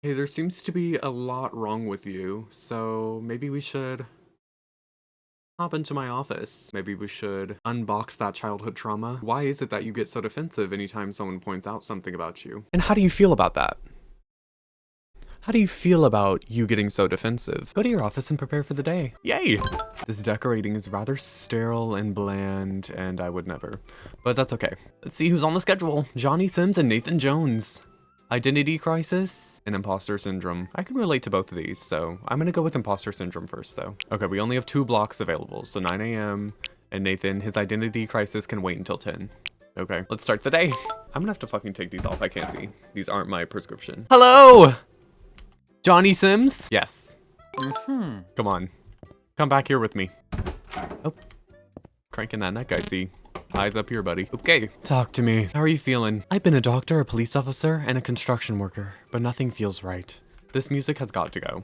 Hey, there seems to be a lot wrong with you, so maybe we should hop into my office. Maybe we should unbox that childhood trauma. Why is it that you get so defensive anytime someone points out something about you? And how do you feel about that? How do you feel about you getting so defensive? Go to your office and prepare for the day. Yay! This decorating is rather sterile and bland, and I would never. But that's okay. Let's see who's on the schedule. Johnny Sims and Nathan Jones. Identity crisis and imposter syndrome. I can relate to both of these, so I'm gonna go with imposter syndrome first, though. Okay, we only have 2 blocks available, so 9 a.m. and Nathan, his identity crisis can wait until 10. Okay, let's start the day. I'm gonna have to fucking take these off. I can't see. These aren't my prescription. Hello! Johnny Sims? Yes. Come on. Come back here with me. Oh. Cranking that neck, I see. Eyes up here, buddy. Okay, talk to me. How are you feeling? I've been a doctor, a police officer, and a construction worker, but nothing feels right. This music has got to go.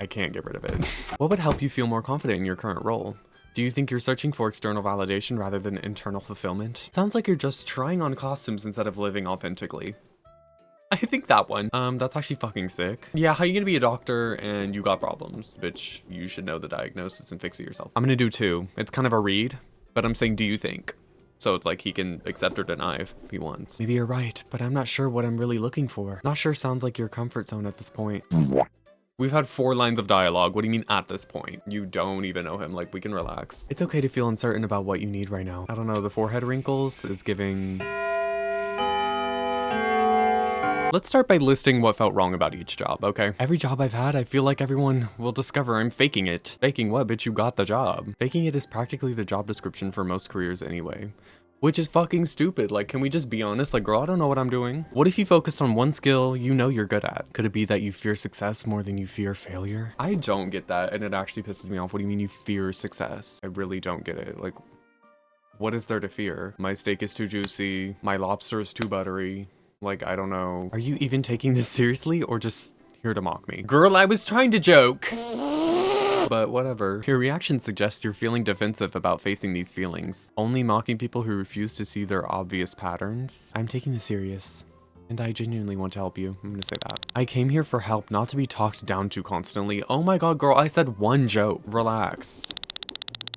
I can't get rid of it. What would help you feel more confident in your current role? Do you think you're searching for external validation rather than internal fulfillment? Sounds like you're just trying on costumes instead of living authentically. I think that one. That's actually fucking sick. Yeah, how you gonna be a doctor and you got problems? Bitch, you should know the diagnosis and fix it yourself. I'm gonna do 2. It's kind of a read, but I'm saying, do you think? So it's like he can accept or deny if he wants. Maybe you're right, but I'm not sure what I'm really looking for. Not sure sounds like your comfort zone at this point. We've had 4 lines of dialogue. What do you mean at this point? You don't even know him. Like, we can relax. It's okay to feel uncertain about what you need right now. I don't know, the forehead wrinkles is giving... Let's start by listing what felt wrong about each job, okay? Every job I've had, I feel like everyone will discover I'm faking it. Faking what, bitch? You got the job. Faking it is practically the job description for most careers anyway. Which is fucking stupid. Like, can we just be honest? Like, girl, I don't know what I'm doing. What if you focused on one skill you know you're good at? Could it be that you fear success more than you fear failure? I don't get that, and it actually pisses me off. What do you mean you fear success? I really don't get it. Like, what is there to fear? My steak is too juicy. My lobster is too buttery. Like, I don't know. Are you even taking this seriously or just here to mock me? Girl, I was trying to joke. But whatever. Your reaction suggests you're feeling defensive about facing these feelings. Only mocking people who refuse to see their obvious patterns. I'm taking this serious. And I genuinely want to help you. I'm gonna say that. I came here for help, not to be talked down to constantly. Oh my god, girl, I said one joke. Relax.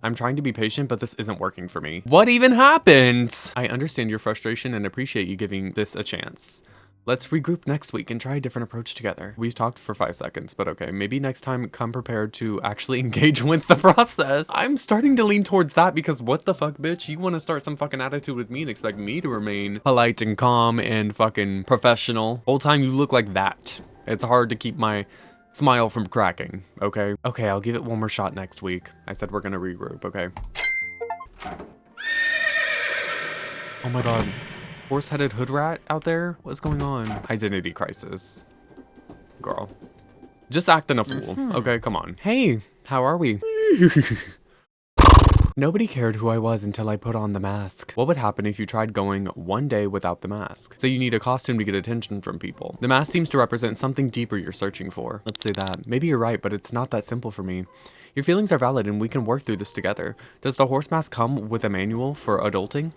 I'm trying to be patient, but this isn't working for me. What even happened? I understand your frustration and appreciate you giving this a chance. Let's regroup next week and try a different approach together. We've talked for 5 seconds, but okay. Maybe next time come prepared to actually engage with the process. I'm starting to lean towards that because what the fuck, bitch? You want to start some fucking attitude with me and expect me to remain polite and calm and fucking professional. Whole time you look like that. It's hard to keep my smile from cracking, okay? Okay, I'll give it one more shot next week. I said we're gonna regroup, okay? Oh my god. Horse-headed hood rat out there? What's going on? Identity crisis. Girl. Just acting a fool, okay? Come on. Hey, how are we? Nobody cared who I was until I put on the mask. What would happen if you tried going one day without the mask? So you need a costume to get attention from people. The mask seems to represent something deeper you're searching for. Let's say that. Maybe you're right, but it's not that simple for me. Your feelings are valid and we can work through this together. Does the horse mask come with a manual for adulting?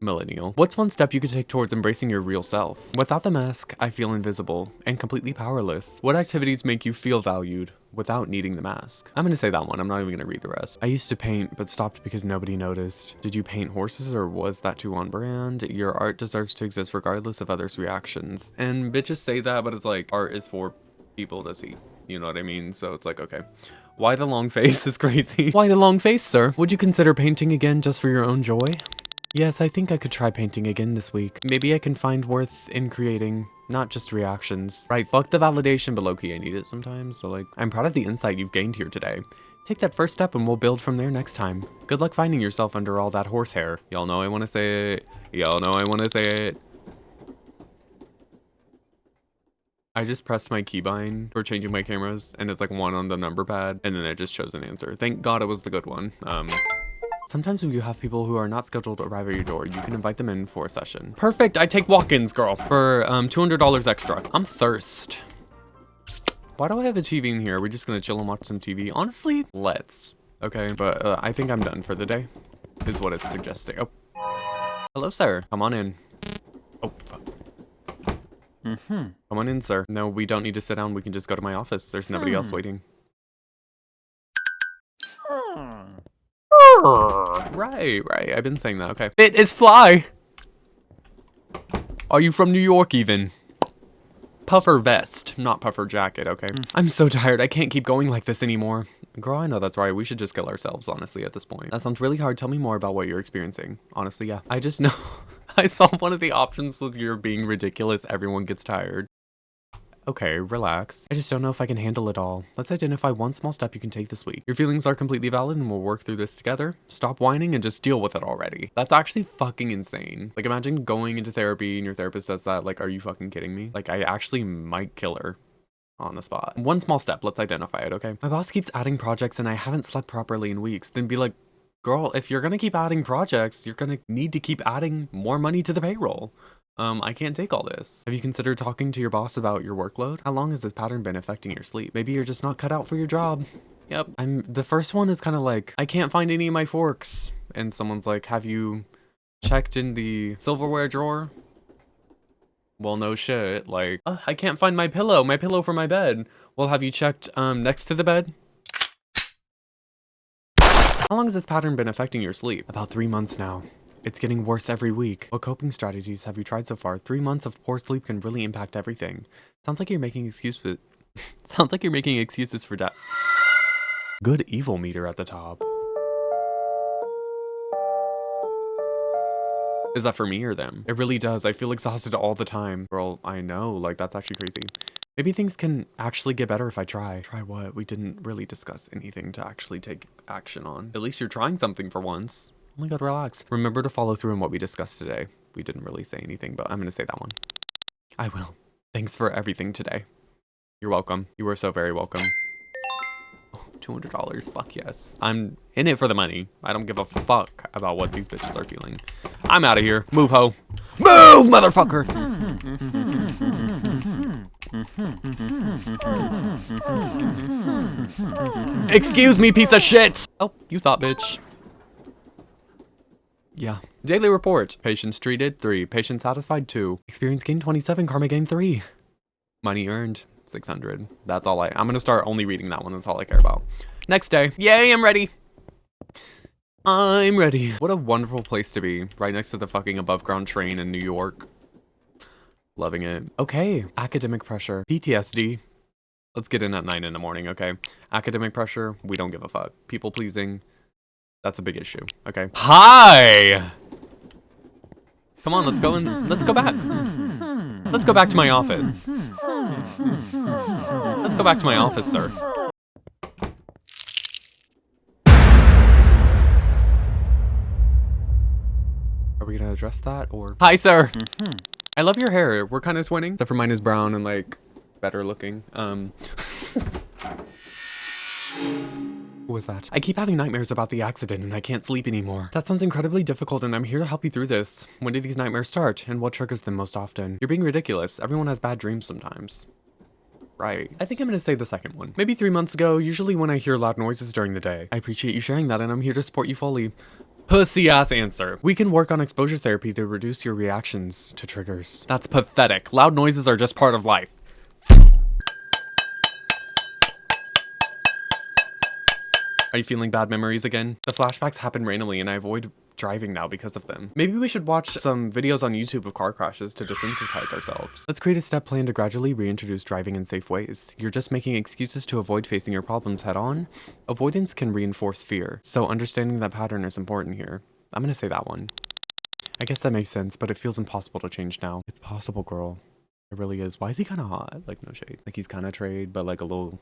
Millennial. What's one step you could take towards embracing your real self? Without the mask, I feel invisible and completely powerless. What activities make you feel valued without needing the mask? I'm gonna say that one. I'm not even gonna read the rest. I used to paint, but stopped because nobody noticed. Did you paint horses or was that too on brand? Your art deserves to exist regardless of others' reactions. And bitches say that, but it's like, art is for people to see. You know what I mean? So it's like, okay. Why the long face is crazy. Why the long face, sir? Would you consider painting again just for your own joy? Yes, I think I could try painting again this week. Maybe I can find worth in creating, not just reactions. Right, fuck the validation, but low-key I need it sometimes. So like, I'm proud of the insight you've gained here today. Take that first step and we'll build from there next time. Good luck finding yourself under all that horsehair. Y'all know I want to say it. Y'all know I want to say it. I just pressed my keybind for changing my cameras and it's like 1 on the number pad and then it just chose an answer. Thank God it was the good one. Sometimes when you have people who are not scheduled to arrive at your door, you can invite them in for a session. Perfect, I take walk-ins, girl, for $200 extra. I'm thirst. Why do I have a TV in here? Are we just gonna chill and watch some TV? Honestly, let's. Okay, but I think I'm done for the day, is what it's suggesting. Oh, hello, sir. Come on in. Oh, fuck. Come on in, sir. No, we don't need to sit down. We can just go to my office. There's nobody else waiting. Right. I've been saying that. Okay. It is fly. Are you from New York even? Puffer vest, not puffer jacket, okay? I'm so tired. I can't keep going like this anymore. Girl, I know that's right. We should just kill ourselves, honestly, at this point. That sounds really hard. Tell me more about what you're experiencing. Honestly, yeah. I just know. I saw one of the options was you're being ridiculous. Everyone gets tired. Okay, relax. I just don't know if I can handle it all. Let's identify one small step you can take this week. Your feelings are completely valid and we'll work through this together. Stop whining and just deal with it already. That's actually fucking insane. Like, imagine going into therapy and your therapist says that. Like, are you fucking kidding me? Like, I actually might kill her on the spot. One small step, let's identify it, okay? My boss keeps adding projects and I haven't slept properly in weeks. Then be like, girl, if you're gonna keep adding projects, you're gonna need to keep adding more money to the payroll. I can't take all this. Have you considered talking to your boss about your workload? How long has this pattern been affecting your sleep? Maybe you're just not cut out for your job. Yep. The first one is kind of like, I can't find any of my forks. And someone's like, have you checked in the silverware drawer? Well, no shit. Like, I can't find my pillow for my bed. Well, have you checked next to the bed? How long has this pattern been affecting your sleep? About 3 months now. It's getting worse every week. What coping strategies have you tried so far? 3 months of poor sleep can really impact everything. Sounds like you're making excuses. Sounds like you're making excuses for that. Good evil meter at the top. Is that for me or them? It really does. I feel exhausted all the time. Girl, I know. Like, that's actually crazy. Maybe things can actually get better if I try. Try what? We didn't really discuss anything to actually take action on. At least you're trying something for once. Oh my god, relax. Remember to follow through on what we discussed today. We didn't really say anything, but I'm gonna say that one. I will. Thanks for everything today. You're welcome. You are so very welcome. Oh, $200. Fuck yes. I'm in it for the money. I don't give a fuck about what these bitches are feeling. I'm out of here. Move, ho. Move, motherfucker! Excuse me, piece of shit! Oh, you thought, bitch. Yeah. Daily report. Patients treated, 3. Patients satisfied, 2. Experience gained, 27. Karma gained, 3. Money earned, 600. That's all I'm gonna start only reading that one. That's all I care about. Next day. Yay, I'm ready. I'm ready. What a wonderful place to be. Right next to the fucking above ground train in New York. Loving it. Okay. Academic pressure. PTSD. Let's get in at 9 in the morning, okay? Academic pressure. We don't give a fuck. People pleasing. That's a big issue, okay? Hi! Come on, let's go in. Let's go back. Let's go back to my office. Let's go back to my office, sir. Are we gonna address that or? Hi, sir! I love your hair. We're kind of twinning. Except for mine is brown and like better looking. What was that? I keep having nightmares about the accident and I can't sleep anymore. That sounds incredibly difficult and I'm here to help you through this. When do these nightmares start and what triggers them most often? You're being ridiculous. Everyone has bad dreams sometimes. Right. I think I'm gonna say the second one. Maybe 3 months ago, usually when I hear loud noises during the day. I appreciate you sharing that and I'm here to support you fully. Pussy ass answer. We can work on exposure therapy to reduce your reactions to triggers. That's pathetic. Loud noises are just part of life. Are you feeling bad memories again? The flashbacks happen randomly and I avoid driving now because of them. Maybe we should watch some videos on YouTube of car crashes to desensitize ourselves. Let's create a step plan to gradually reintroduce driving in safe ways. You're just making excuses to avoid facing your problems head on. Avoidance can reinforce fear, so understanding that pattern is important here. I'm gonna say that one. I guess that makes sense, but it feels impossible to change now. It's possible, girl. It really is. Why is he kind of hot? Like, no shade. Like, he's kind of trade, but like a little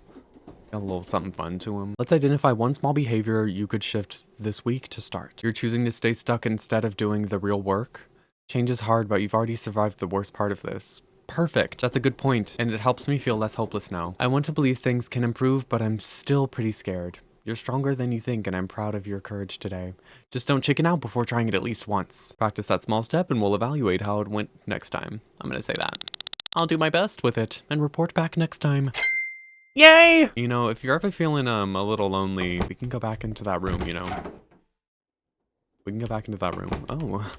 something fun to him. Let's identify one small behavior you could shift this week to start. You're choosing to stay stuck instead of doing the real work. Change is hard, but you've already survived the worst part of this. Perfect. That's a good point, and it helps me feel less hopeless now. I want to believe things can improve, but I'm still pretty scared. You're stronger than you think, and I'm proud of your courage today. Just don't chicken out before trying it at least once. Practice that small step, and we'll evaluate how it went next time. I'm gonna say that. I'll do my best with it, and report back next time. Yay! You know, if you're ever feeling a little lonely, we can go back into that room, you know. We can go back into that room. Oh.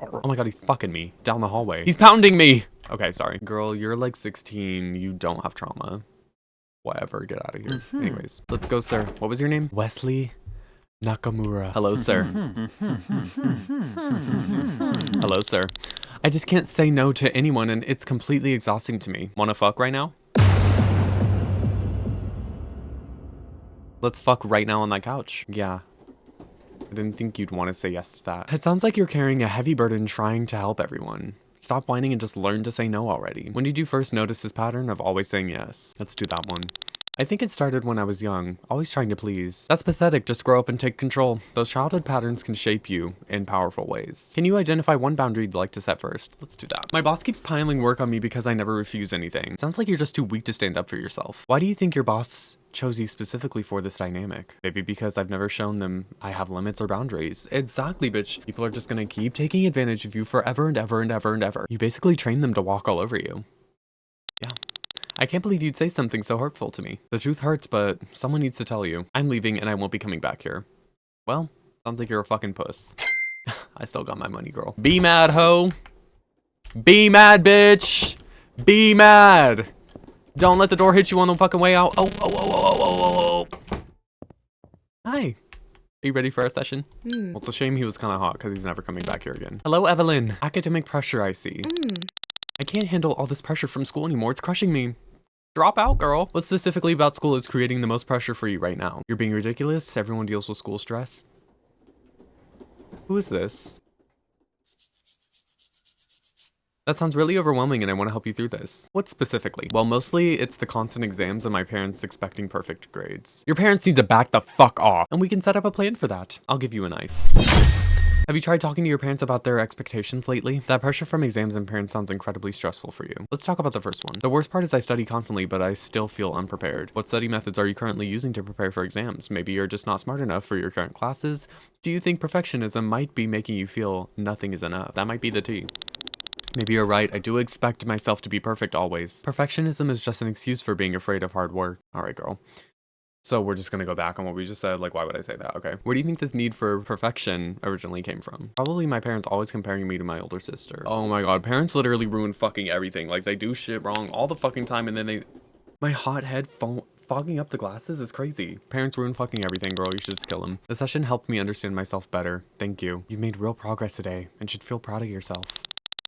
Oh my god, he's fucking me down the hallway. He's pounding me! Okay, sorry. Girl, you're like 16. You don't have trauma. Whatever, get out of here. Anyways, let's go, sir. What was your name? Wesley Nakamura. Hello, sir. Hello, sir. I just can't say no to anyone and it's completely exhausting to me. Wanna fuck right now? Let's fuck right now on that couch. Yeah. I didn't think you'd want to say yes to that. It sounds like you're carrying a heavy burden trying to help everyone. Stop whining and just learn to say no already. When did you first notice this pattern of always saying yes? Let's do that one. I think it started when I was young, always trying to please. That's pathetic, just grow up and take control. Those childhood patterns can shape you in powerful ways. Can you identify one boundary you'd like to set first? Let's do that. My boss keeps piling work on me because I never refuse anything. Sounds like you're just too weak to stand up for yourself. Why do you think your boss chose you specifically for this dynamic? Maybe because I've never shown them I have limits or boundaries. Exactly, bitch. People are just gonna keep taking advantage of you forever and ever and ever and ever. You basically train them to walk all over you. Yeah. I can't believe you'd say something so hurtful to me. The truth hurts, but someone needs to tell you. I'm leaving and I won't be coming back here. Well, sounds like you're a fucking puss. I still got my money, girl. Be mad, ho. Be mad, bitch. Be mad. Don't let the door hit you on the fucking way out. Oh, oh, oh, oh, oh, oh, oh. Hi. Are you ready for our session? Well, it's a shame he was kind of hot because he's never coming back here again. Hello, Evelyn. Academic pressure, I see. I can't handle all this pressure from school anymore. It's crushing me. Drop out, girl. What specifically about school is creating the most pressure for you right now? You're being ridiculous. Everyone deals with school stress. Who is this? That sounds really overwhelming and I want to help you through this. What specifically? Well, mostly it's the constant exams and my parents expecting perfect grades. Your parents need to back the fuck off and we can set up a plan for that. I'll give you a knife. Have you tried talking to your parents about their expectations lately? That pressure from exams and parents sounds incredibly stressful for you. Let's talk about the first one. The worst part is I study constantly, but I still feel unprepared. What study methods are you currently using to prepare for exams? Maybe you're just not smart enough for your current classes. Do you think perfectionism might be making you feel nothing is enough? That might be the tea. Maybe you're right. I do expect myself to be perfect always. Perfectionism is just an excuse for being afraid of hard work. All right, girl. So we're just gonna go back on what we just said. Like, why would I say that? Okay. Where do you think this need for perfection originally came from? Probably my parents always comparing me to my older sister. Oh my god, parents literally ruin fucking everything. Like, they do shit wrong all the fucking time and then they... My hot head fogging up the glasses is crazy. Parents ruin fucking everything, girl. You should just kill them. The session helped me understand myself better. Thank you. You've made real progress today and should feel proud of yourself.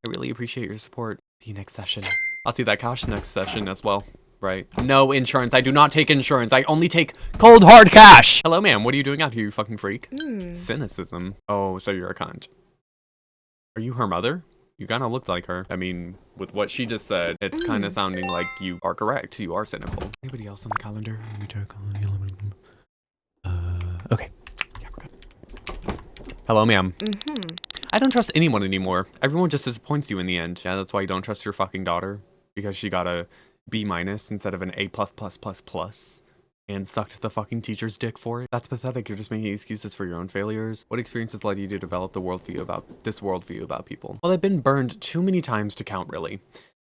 I really appreciate your support. See you next session. I'll see that cash next session as well. Right. No insurance. I do not take insurance. I only take cold hard cash. Hello, ma'am. What are you doing out here, you fucking freak? Cynicism. Oh, so you're a cunt. Are you her mother? You kind of look like her. I mean, with what she just said, it's kind of sounding like you are correct. You are cynical. Anybody else on the calendar? Let me check. Okay. Yeah, we're good. Hello, ma'am. I don't trust anyone anymore. Everyone just disappoints you in the end. Yeah, that's why you don't trust your fucking daughter. Because she got a B- instead of an A++++ and sucked the fucking teacher's dick for it. That's pathetic. You're just making excuses for your own failures. What experiences led you to develop this worldview about people? Well, I've been burned too many times to count, really.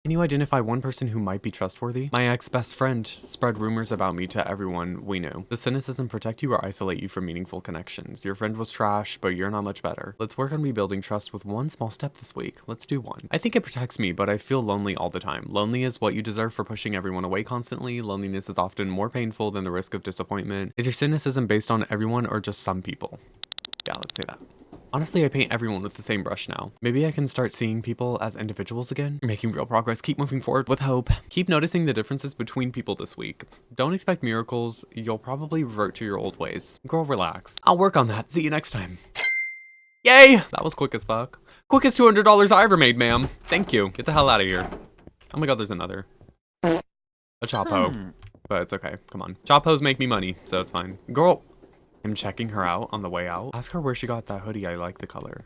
Can you identify one person who might be trustworthy? My ex-best friend spread rumors about me to everyone we knew. Does cynicism protect you or isolate you from meaningful connections? Your friend was trash, but you're not much better. Let's work on rebuilding trust with one small step this week. Let's do one. I think it protects me, but I feel lonely all the time. Lonely is what you deserve for pushing everyone away constantly. Loneliness is often more painful than the risk of disappointment. Is your cynicism based on everyone or just some people? Yeah, let's say that. Honestly, I paint everyone with the same brush now. Maybe I can start seeing people as individuals again. You're making real progress. Keep moving forward with hope. Keep noticing the differences between people this week. Don't expect miracles. You'll probably revert to your old ways. Girl, relax. I'll work on that. See you next time. Yay! That was quick as fuck. Quickest $200 I ever made, ma'am. Thank you. Get the hell out of here. Oh my god, there's another. A chop hoe. But it's okay. Come on. Chop hoes make me money, so it's fine. Girl. I'm checking her out on the way out. Ask her where she got that hoodie. I like the color.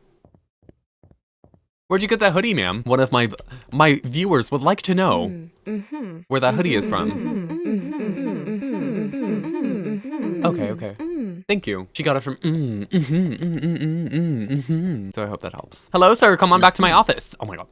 Where'd you get that hoodie, ma'am? One of my viewers would like to know where that hoodie is from. Okay. Thank you. She got it from So I hope that helps. Hello, sir. Come on back to my office. Oh my god.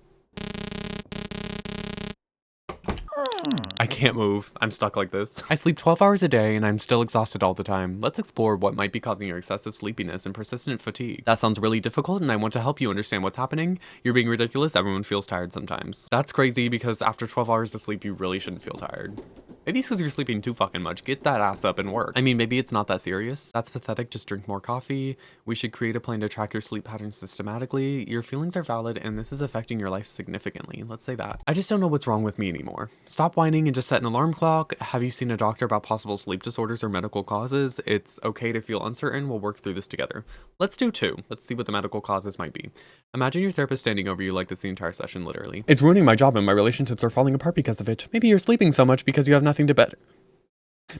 I can't move. I'm stuck like this. I sleep 12 hours a day and I'm still exhausted all the time. Let's explore what might be causing your excessive sleepiness and persistent fatigue. That sounds really difficult and I want to help you understand what's happening. You're being ridiculous. Everyone feels tired sometimes. That's crazy because after 12 hours of sleep, you really shouldn't feel tired. Maybe it's because you're sleeping too fucking much. Get that ass up and work. I mean, maybe it's not that serious. That's pathetic. Just drink more coffee. We should create a plan to track your sleep patterns systematically. Your feelings are valid and this is affecting your life significantly. Let's say that. I just don't know what's wrong with me anymore. Stop whining and just set an alarm clock. Have you seen a doctor about possible sleep disorders or medical causes? It's okay to feel uncertain. We'll work through this together. Let's do 2. Let's see what the medical causes might be. Imagine your therapist standing over you like this the entire session, literally. It's ruining my job and my relationships are falling apart because of it. Maybe you're sleeping so much because you have nothing to bed.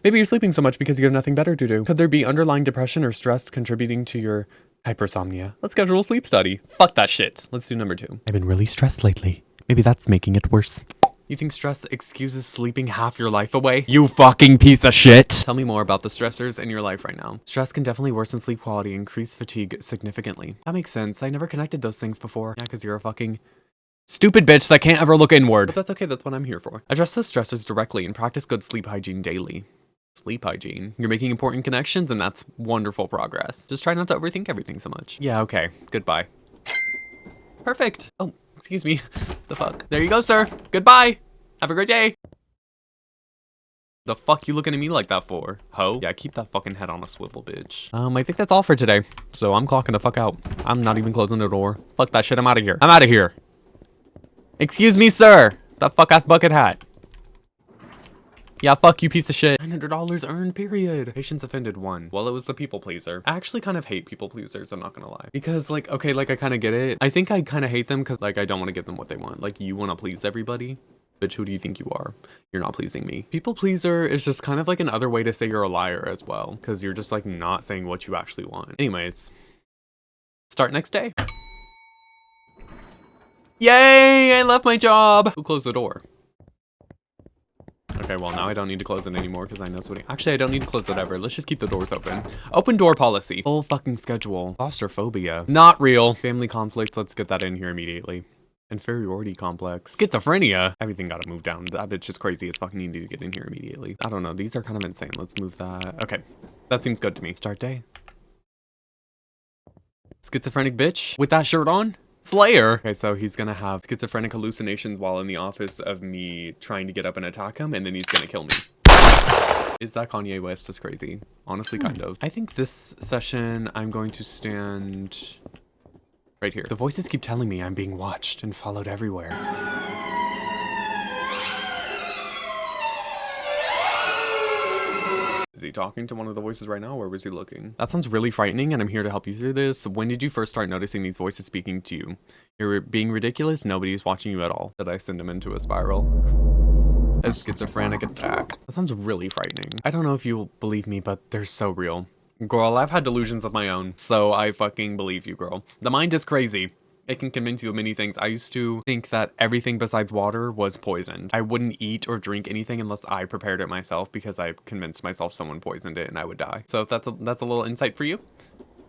Maybe you're sleeping so much because you have nothing better to do. Could there be underlying depression or stress contributing to your hypersomnia? Let's schedule a sleep study. Fuck that shit. Let's do number 2. I've been really stressed lately. Maybe that's making it worse. You think stress excuses sleeping half your life away? You fucking piece of shit! Tell me more about the stressors in your life right now. Stress can definitely worsen sleep quality and increase fatigue significantly. That makes sense. I never connected those things before. Yeah, because you're a fucking stupid bitch that can't ever look inward. But that's okay, that's what I'm here for. Address those stressors directly and practice good sleep hygiene daily. Sleep hygiene. You're making important connections and that's wonderful progress. Just try not to overthink everything so much. Yeah, okay. Goodbye. Perfect. Oh, excuse me. The fuck? There you go, sir. Goodbye. Have a great day. The fuck you looking at me like that for? Ho? Yeah, keep that fucking head on a swivel, bitch. I think that's all for today. So I'm clocking the fuck out. I'm not even closing the door. Fuck that shit. I'm out of here. I'm out of here. Excuse me, sir. That fuck ass bucket hat. Yeah, fuck you, piece of shit. $900 earned, period. Patience offended 1. Well, it was the people pleaser. I actually kind of hate people pleasers, I'm not gonna lie. Because, like, okay, like, I kind of get it. I think I kind of hate them because, like, I don't want to give them what they want. Like, you want to please everybody? Bitch, who do you think you are? You're not pleasing me. People pleaser is just kind of like another way to say you're a liar as well. Because you're just, like, not saying what you actually want. Anyways, start next day. Yay, I left my job. Who closed the door? Okay, well, now I don't need to close it anymore because I know somebody. Actually, I don't need to close it ever. Let's just keep the doors open. Open door policy. Full fucking schedule. Claustrophobia. Not real. Family conflict. Let's get that in here immediately. Inferiority complex. Schizophrenia. Everything gotta move down. That bitch is crazy as fucking need to get in here immediately. I don't know. These are kind of insane. Let's move that. Okay. That seems good to me. Start day. Schizophrenic bitch with that shirt on. Slayer. Okay, so he's gonna have schizophrenic hallucinations while in the office of me trying to get up and attack him, and then he's gonna kill me. Is that Kanye West just crazy? Honestly, kind of. I think this session I'm going to stand right here. The voices keep telling me I'm being watched and followed everywhere. Is he talking to one of the voices right now, or was he looking? That sounds really frightening, and I'm here to help you through this. When did you first start noticing these voices speaking to you? You're being ridiculous? Nobody's watching you at all. Did I send him into a spiral? A schizophrenic attack. That sounds really frightening. I don't know if you'll believe me, but they're so real. Girl, I've had delusions of my own, so I fucking believe you, girl. The mind is crazy. It can convince you of many things. I used to think that everything besides water was poisoned. I wouldn't eat or drink anything unless I prepared it myself because I convinced myself someone poisoned it and I would die. So that's a little insight for you.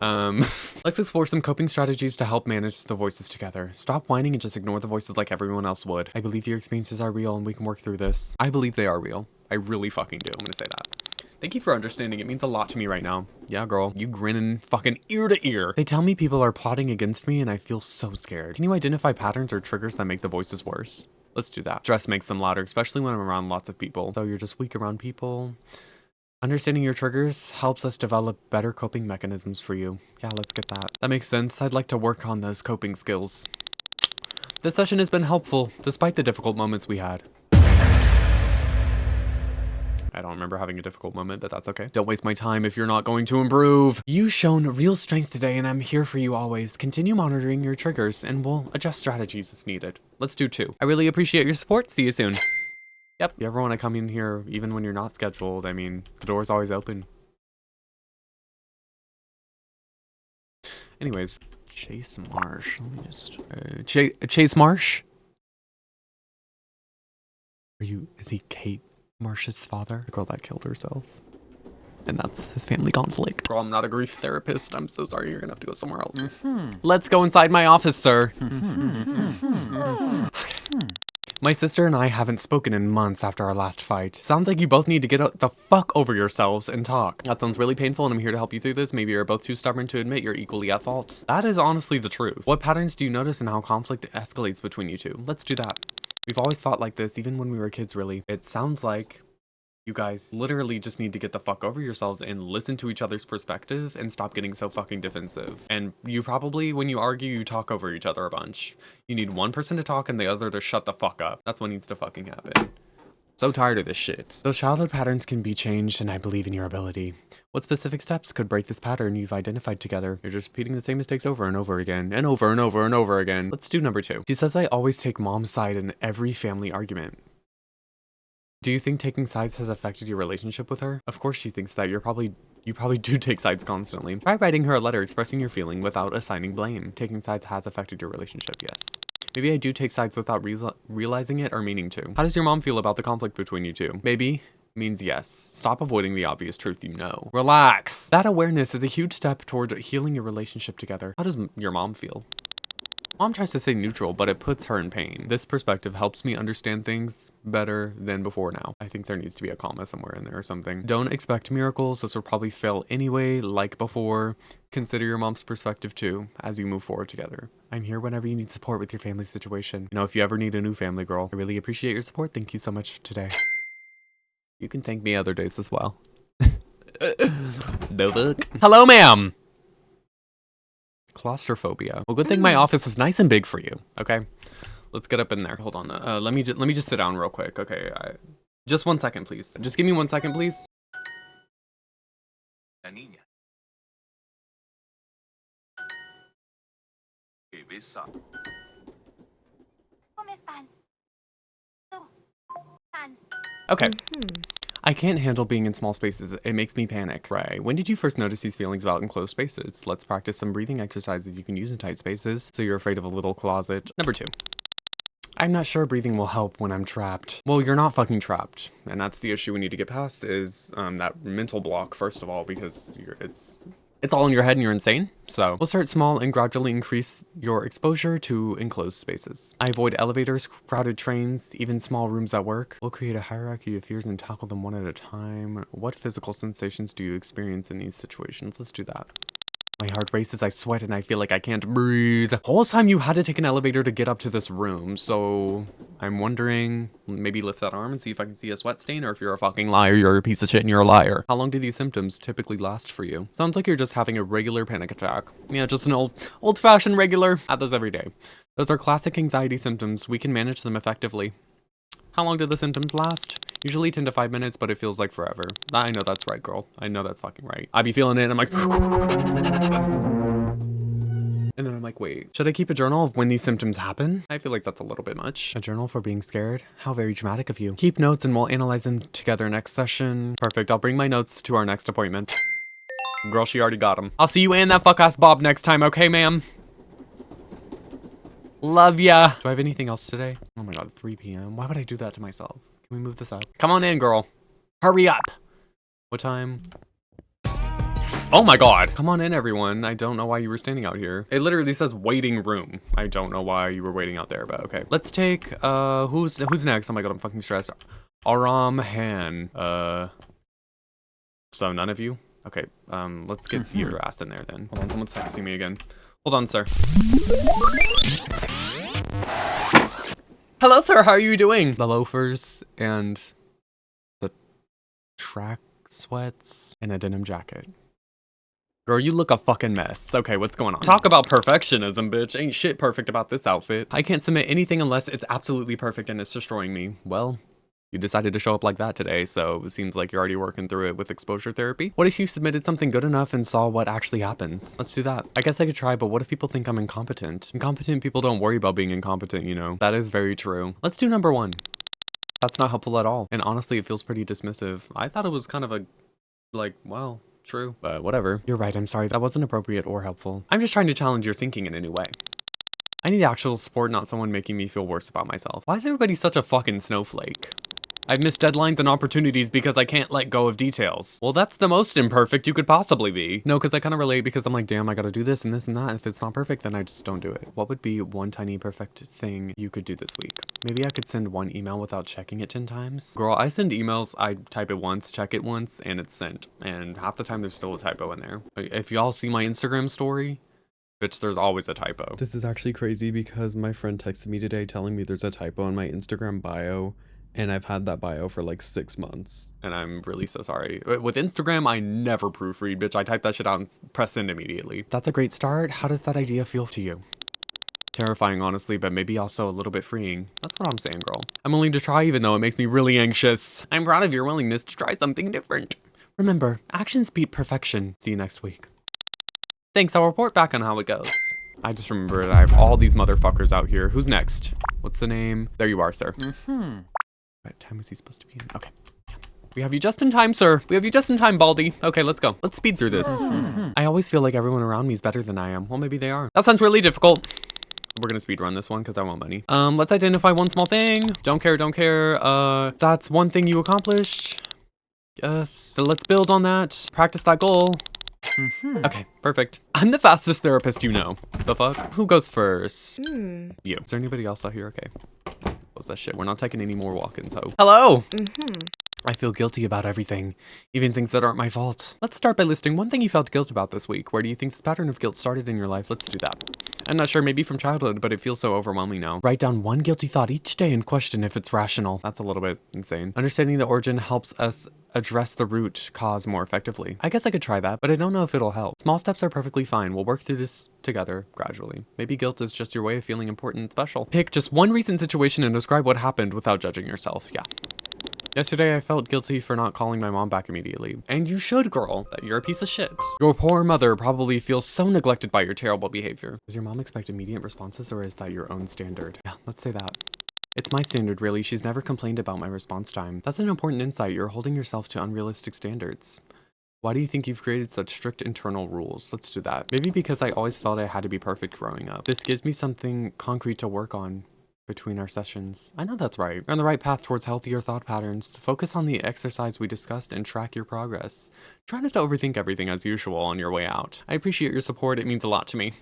Let's explore some coping strategies to help manage the voices together. Stop whining and just ignore the voices like everyone else would. I believe your experiences are real and we can work through this. I believe they are real. I really fucking do. I'm gonna say that. Thank you for understanding. It means a lot to me right now. Yeah, girl. You grinning fucking ear to ear. They tell me people are plotting against me and I feel so scared. Can you identify patterns or triggers that make the voices worse? Let's do that. Stress makes them louder, especially when I'm around lots of people. So you're just weak around people. Understanding your triggers helps us develop better coping mechanisms for you. Yeah, let's get that. That makes sense. I'd like to work on those coping skills. This session has been helpful, despite the difficult moments we had. I don't remember having a difficult moment, but that's okay. Don't waste my time if you're not going to improve. You've shown real strength today, and I'm here for you always. Continue monitoring your triggers, and we'll adjust strategies as needed. Let's do 2. I really appreciate your support. See you soon. Yep. You ever want to come in here, even when you're not scheduled? I mean, the door's always open. Anyways, Chase Marsh. Let me just... Chase Marsh? Is he Kate Marsh's father? The girl that killed herself. And that's his family conflict. Girl, I'm not a grief therapist. I'm so sorry. You're gonna have to go somewhere else. Let's go inside my office, sir. Okay. My sister and I haven't spoken in months after our last fight. Sounds like you both need to get the fuck over yourselves and talk. That sounds really painful and I'm here to help you through this. Maybe you're both too stubborn to admit you're equally at fault. That is honestly the truth. What patterns do you notice and how conflict escalates between you two? Let's do that. We've always fought like this, even when we were kids, really. It sounds like you guys literally just need to get the fuck over yourselves and listen to each other's perspective and stop getting so fucking defensive. And you probably, when you argue, you talk over each other a bunch. You need one person to talk and the other to shut the fuck up. That's what needs to fucking happen. So tired of this shit. Those childhood patterns can be changed and I believe in your ability. What specific steps could break this pattern you've identified together? You're just repeating the same mistakes over and over again and over and over and over again. Let's do number 2. She says I always take mom's side in every family argument. Do you think taking sides has affected your relationship with her? Of course she thinks that. You probably do take sides constantly. Try writing her a letter expressing your feeling without assigning blame. Taking sides has affected your relationship, yes. Maybe I do take sides without realizing it or meaning to. How does your mom feel about the conflict between you two? Maybe means yes. Stop avoiding the obvious truth you know. Relax. That awareness is a huge step toward healing your relationship together. How does your mom feel? Mom tries to stay neutral, but it puts her in pain. This perspective helps me understand things better than before now. I think there needs to be a comma somewhere in there or something. Don't expect miracles. This will probably fail anyway, like before. Consider your mom's perspective too, as you move forward together. I'm here whenever you need support with your family situation. You know, if you ever need a new family, girl, I really appreciate your support. Thank you so much today. You can thank me other days as well. No book. Hello, ma'am. Claustrophobia. Well, good thing my office is nice and big for you. Okay, let's get up in there. Hold on. Let me just sit down real quick. Okay, just 1 second, please. Just give me 1 second, please. La niña. Okay. I can't handle being in small spaces. It makes me panic. Right. When did you first notice these feelings about enclosed spaces? Let's practice some breathing exercises you can use in tight spaces so you're afraid of a little closet. Number 2. I'm not sure breathing will help when I'm trapped. Well, you're not fucking trapped. And that's the issue we need to get past is that mental block, first of all, because it's all in your head and you're insane. So we'll start small and gradually increase your exposure to enclosed spaces. I avoid elevators, crowded trains, even small rooms at work. We'll create a hierarchy of fears and tackle them one at a time. What physical sensations do you experience in these situations? Let's do that. My heart races, I sweat, and I feel like I can't breathe. The whole time you had to take an elevator to get up to this room, so I'm wondering, maybe lift that arm and see if I can see a sweat stain, or if you're a fucking liar, you're a piece of shit and you're a liar. How long do these symptoms typically last for you? Sounds like you're just having a regular panic attack. Yeah, just an old-fashioned regular. Have those every day. Those are classic anxiety symptoms. We can manage them effectively. How long do the symptoms last? Usually 10 to 5 minutes, but it feels like forever. I know that's right, girl. I know that's fucking right. I be feeling it and I'm like... And then I'm like, wait, should I keep a journal of when these symptoms happen? I feel like that's a little bit much. A journal for being scared? How very dramatic of you. Keep notes and we'll analyze them together next session. Perfect, I'll bring my notes to our next appointment. Girl, she already got them. I'll see you and that fuck-ass Bob next time, okay, ma'am? Love ya. Do I have anything else today? Oh my god, 3 p.m. Why would I do that to myself? Can we move this up? Come on in, girl. Hurry up. What time? Oh my god. Come on in, everyone. I don't know why you were standing out here. It literally says waiting room. I don't know why you were waiting out there, but okay. Let's take, who's next? Oh my god, I'm fucking stressed. Aram Han. So none of you? Okay, let's get your ass in there then. Hold on, someone's texting me again. Hold on, sir. Hello, sir. How are you doing? The loafers and the track sweats and a denim jacket. Girl, you look a fucking mess. Okay, what's going on? Talk about perfectionism, bitch. Ain't shit perfect about this outfit. I can't submit anything unless it's absolutely perfect and it's destroying me. Well, you decided to show up like that today, so it seems like you're already working through it with exposure therapy. What if you submitted something good enough and saw what actually happens? Let's do that. I guess I could try, but what if people think I'm incompetent? Incompetent people don't worry about being incompetent, you know? That is very true. Let's do number 1. That's not helpful at all. And honestly, it feels pretty dismissive. I thought it was kind of a, like, well, true. But whatever. You're right, I'm sorry. That wasn't appropriate or helpful. I'm just trying to challenge your thinking in a new way. I need actual support, not someone making me feel worse about myself. Why is everybody such a fucking snowflake? I've missed deadlines and opportunities because I can't let go of details. Well, that's the most imperfect you could possibly be. No, because I kind of relate because I'm like, damn, I gotta do this and this and that. If it's not perfect, then I just don't do it. What would be one tiny perfect thing you could do this week? Maybe I could send one email without checking it 10 times. Girl, I send emails, I type it once, check it once, and it's sent. And half the time there's still a typo in there. If y'all see my Instagram story, bitch, there's always a typo. This is actually crazy because my friend texted me today telling me there's a typo in my Instagram bio, and I've had that bio for like 6 months. And I'm really so sorry. With Instagram, I never proofread, bitch. I type that shit out and press send immediately. That's a great start. How does that idea feel to you? Terrifying, honestly, but maybe also a little bit freeing. That's what I'm saying, girl. I'm willing to try even though it makes me really anxious. I'm proud of your willingness to try something different. Remember, actions beat perfection. See you next week. Thanks, I'll report back on how it goes. I just remembered I have all these motherfuckers out here. Who's next? What's the name? There you are, sir. What time was he supposed to be in? Okay. We have you just in time, sir. We have you just in time, Baldy. Okay, let's go. Let's speed through this. I always feel like everyone around me is better than I am. Well, maybe they are. That sounds really difficult. We're gonna speed run this one because I want money. Let's identify one small thing. Don't care, don't care. That's one thing you accomplished. Yes. So let's build on that. Practice that goal. Okay, perfect. I'm the fastest therapist you know. The fuck? Who goes first? You. Is there anybody else out here? Okay. What's that shit? We're not taking any more walk-ins, ho. Hello! I feel guilty about everything, even things that aren't my fault. Let's start by listing one thing you felt guilt about this week. Where do you think this pattern of guilt started in your life? Let's do that. I'm not sure, maybe from childhood, but it feels so overwhelming now. Write down one guilty thought each day and question if it's rational. That's a little bit insane. Understanding the origin helps us address the root cause more effectively. I guess I could try that, but I don't know if it'll help. Small steps are perfectly fine. We'll work through this together gradually. Maybe guilt is just your way of feeling important and special. Pick just one recent situation and describe what happened without judging yourself. Yeah. Yesterday, I felt guilty for not calling my mom back immediately. And you should, girl. That you're a piece of shit. Your poor mother probably feels so neglected by your terrible behavior. Does your mom expect immediate responses, or is that your own standard? Yeah, let's say that. It's my standard, really. She's never complained about my response time. That's an important insight. You're holding yourself to unrealistic standards. Why do you think you've created such strict internal rules? Let's do that. Maybe because I always felt I had to be perfect growing up. This gives me something concrete to work on between our sessions. I know that's right. You're on the right path towards healthier thought patterns. Focus on the exercise we discussed and track your progress. Try not to overthink everything as usual on your way out. I appreciate your support. It means a lot to me.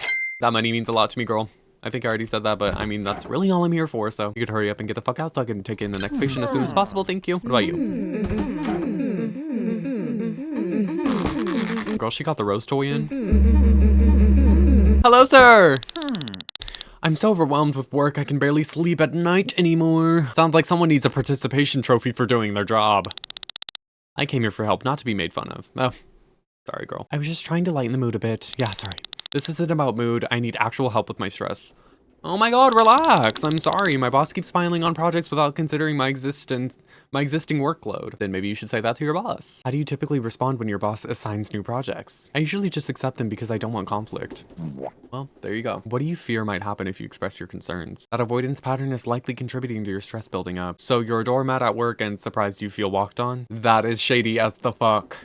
That money means a lot to me, girl. I think I already said that, but I mean, that's really all I'm here for, so you could hurry up and get the fuck out so I can take in the next patient as soon as possible. Thank you. What about you? Girl, she got the rose toy in. Hello, sir! I'm so overwhelmed with work I can barely sleep at night anymore. Sounds like someone needs a participation trophy for doing their job. I came here for help, not to be made fun of. Oh, sorry, girl. I was just trying to lighten the mood a bit. Yeah, sorry. This isn't about mood. I need actual help with my stress. Oh my god, relax. I'm sorry. My boss keeps filing on projects without considering my existing workload. Then maybe you should say that to your boss. How do you typically respond when your boss assigns new projects? I usually just accept them because I don't want conflict. Well, there you go. What do you fear might happen if you express your concerns? That avoidance pattern is likely contributing to your stress building up. So you're a doormat at work and surprised you feel walked on? That is shady as the fuck.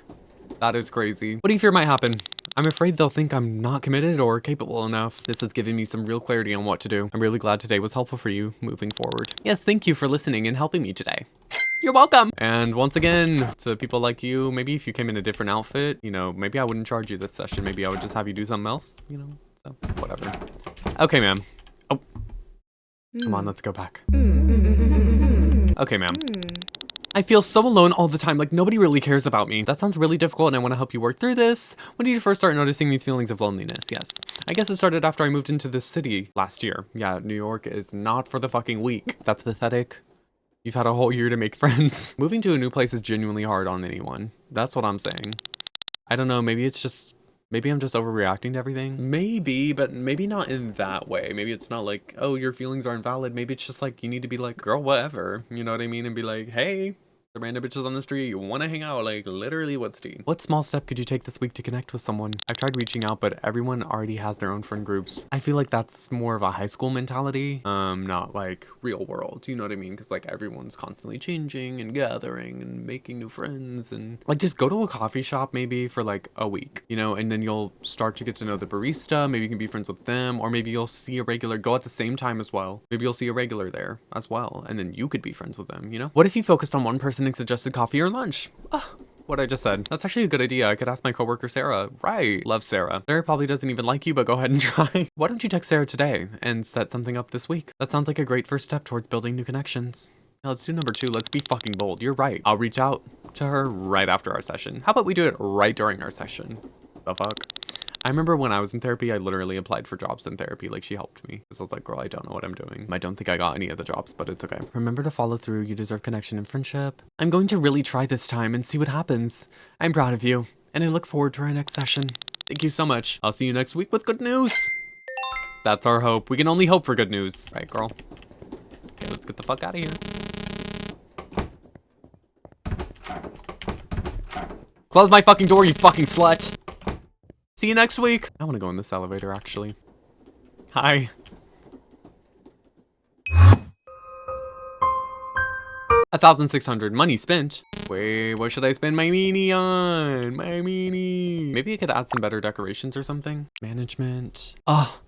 That is crazy. What do you fear might happen? I'm afraid they'll think I'm not committed or capable enough. This has given me some real clarity on what to do. I'm really glad today was helpful for you moving forward. Yes, thank you for listening and helping me today. You're welcome. And once again, to people like you, maybe if you came in a different outfit, you know, maybe I wouldn't charge you this session. Maybe I would just have you do something else, you know, so whatever. Okay, ma'am. Oh, come on, let's go back. Okay, ma'am. I feel so alone all the time, like nobody really cares about me. That sounds really difficult and I want to help you work through this. When did you first start noticing these feelings of loneliness? Yes. I guess it started after I moved into this city last year. Yeah, New York is not for the fucking weak. That's pathetic. You've had a whole year to make friends. Moving to a new place is genuinely hard on anyone. That's what I'm saying. I don't know, maybe I'm just overreacting to everything. Maybe, but maybe not in that way. Maybe it's not like, oh, your feelings aren't valid. Maybe it's just like, you need to be like, girl, whatever. You know what I mean? And be like, hey, The random bitches on the street want to hang out, like literally what's tea? What small step could you take this week to connect with someone? I've tried reaching out, but everyone already has their own friend groups. I feel like that's more of a high school mentality, not like real world, you know what I mean? Because like everyone's constantly changing and gathering and making new friends, and like just go to a coffee shop maybe for like a week, you know, and then you'll start to get to know the barista. Maybe you can be friends with them, or maybe you'll see a regular go at the same time as well. Maybe you'll see a regular there as well, and then you could be friends with them, you know? What if you focused on one person and suggested coffee or lunch? What I just said. That's actually a good idea. I could ask my coworker Sarah. Right. Love Sarah. Sarah probably doesn't even like you, but go ahead and try. Why don't you text Sarah today and set something up this week? That sounds like a great first step towards building new connections. Now let's do number 2. Let's be fucking bold. You're right. I'll reach out to her right after our session. How about we do it right during our session? The fuck? I remember when I was in therapy, I literally applied for jobs in therapy. Like, she helped me. Because I was like, girl, I don't know what I'm doing. I don't think I got any of the jobs, but it's okay. Remember to follow through. You deserve connection and friendship. I'm going to really try this time and see what happens. I'm proud of you, and I look forward to our next session. Thank you so much. I'll see you next week with good news. That's our hope. We can only hope for good news. Right, girl? Okay, let's get the fuck out of here. Close my fucking door, you fucking slut. See you next week. I want to go in this elevator, actually. Hi. $1,600 money spent. Wait, what should I spend my meanie on? My meanie. Maybe I could add some better decorations or something. Management. Oh,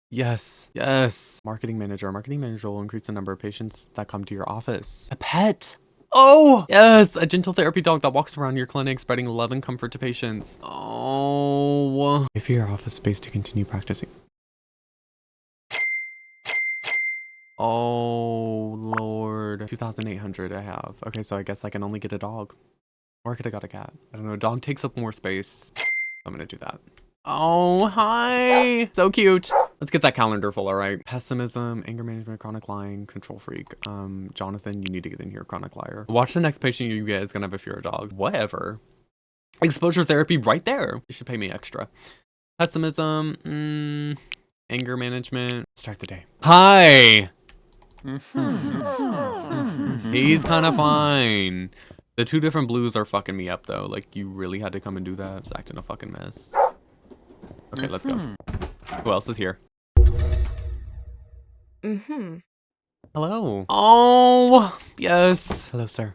yes, yes. Marketing manager. Marketing manager will increase the number of patients that come to your office. A pet. Oh, yes, a gentle therapy dog that walks around your clinic, spreading love and comfort to patients. Oh, pay for your office space to continue practicing. Oh, Lord. 2,800 I have. Okay, so I guess I can only get a dog. Or I could have got a cat. I don't know, a dog takes up more space. I'm gonna do that. Oh, hi. So cute. Let's get that calendar full, all right? Pessimism, anger management, chronic lying, control freak. Jonathan, you need to get in here, chronic liar. Watch the next patient you get is gonna have a fear of dogs. Whatever. Exposure therapy right there. You should pay me extra. Pessimism, anger management. Start the day. Hi. He's kind of fine. The 2 different blues are fucking me up though. Like, you really had to come and do that. It's acting a fucking mess. Okay, let's go. Who else is here? Hello. Oh, yes. Hello, sir.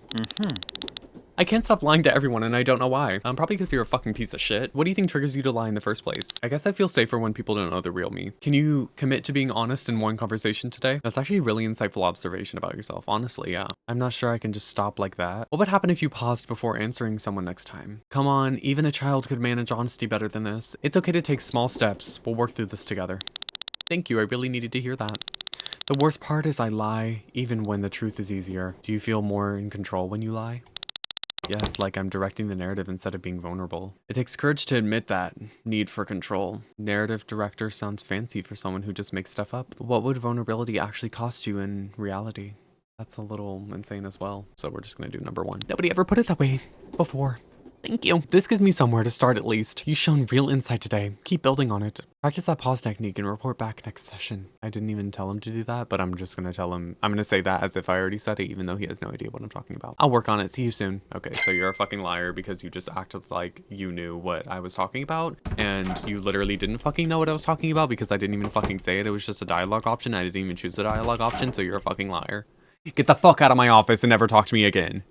I can't stop lying to everyone, and I don't know why. Probably because you're a fucking piece of shit. What do you think triggers you to lie in the first place? I guess I feel safer when people don't know the real me. Can you commit to being honest in one conversation today? That's actually a really insightful observation about yourself. Honestly, yeah. I'm not sure I can just stop like that. What would happen if you paused before answering someone next time? Come on, even a child could manage honesty better than this. It's okay to take small steps. We'll work through this together. Thank you, I really needed to hear that. The worst part is I lie, even when the truth is easier. Do you feel more in control when you lie? Yes, like I'm directing the narrative instead of being vulnerable. It takes courage to admit that need for control. Narrative director sounds fancy for someone who just makes stuff up. But what would vulnerability actually cost you in reality? That's a little insane as well. So we're just gonna do number 1. Nobody ever put it that way before. Thank you. This gives me somewhere to start at least. You've shown real insight today. Keep building on it. Practice that pause technique and report back next session. I didn't even tell him to do that, but I'm just gonna tell him. I'm gonna say that as if I already said it, even though he has no idea what I'm talking about. I'll work on it. See you soon. Okay, so you're a fucking liar because you just acted like you knew what I was talking about, and you literally didn't fucking know what I was talking about because I didn't even fucking say it. It was just a dialogue option. I didn't even choose the dialogue option, so you're a fucking liar. Get the fuck out of my office and never talk to me again.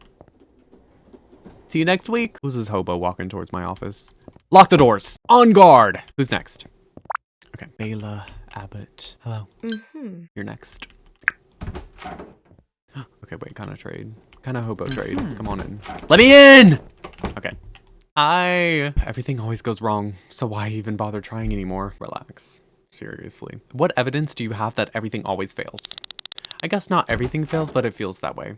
See you next week. Who's this hobo walking towards my office? Lock the doors. On guard. Who's next? Okay. Bayla Abbott. Hello. You're next. Okay, wait. Kind of trade. Kind of hobo trade. Come on in. Let me in! Okay. Hi. Everything always goes wrong, so why even bother trying anymore? Relax. Seriously. What evidence do you have that everything always fails? I guess not everything fails, but it feels that way.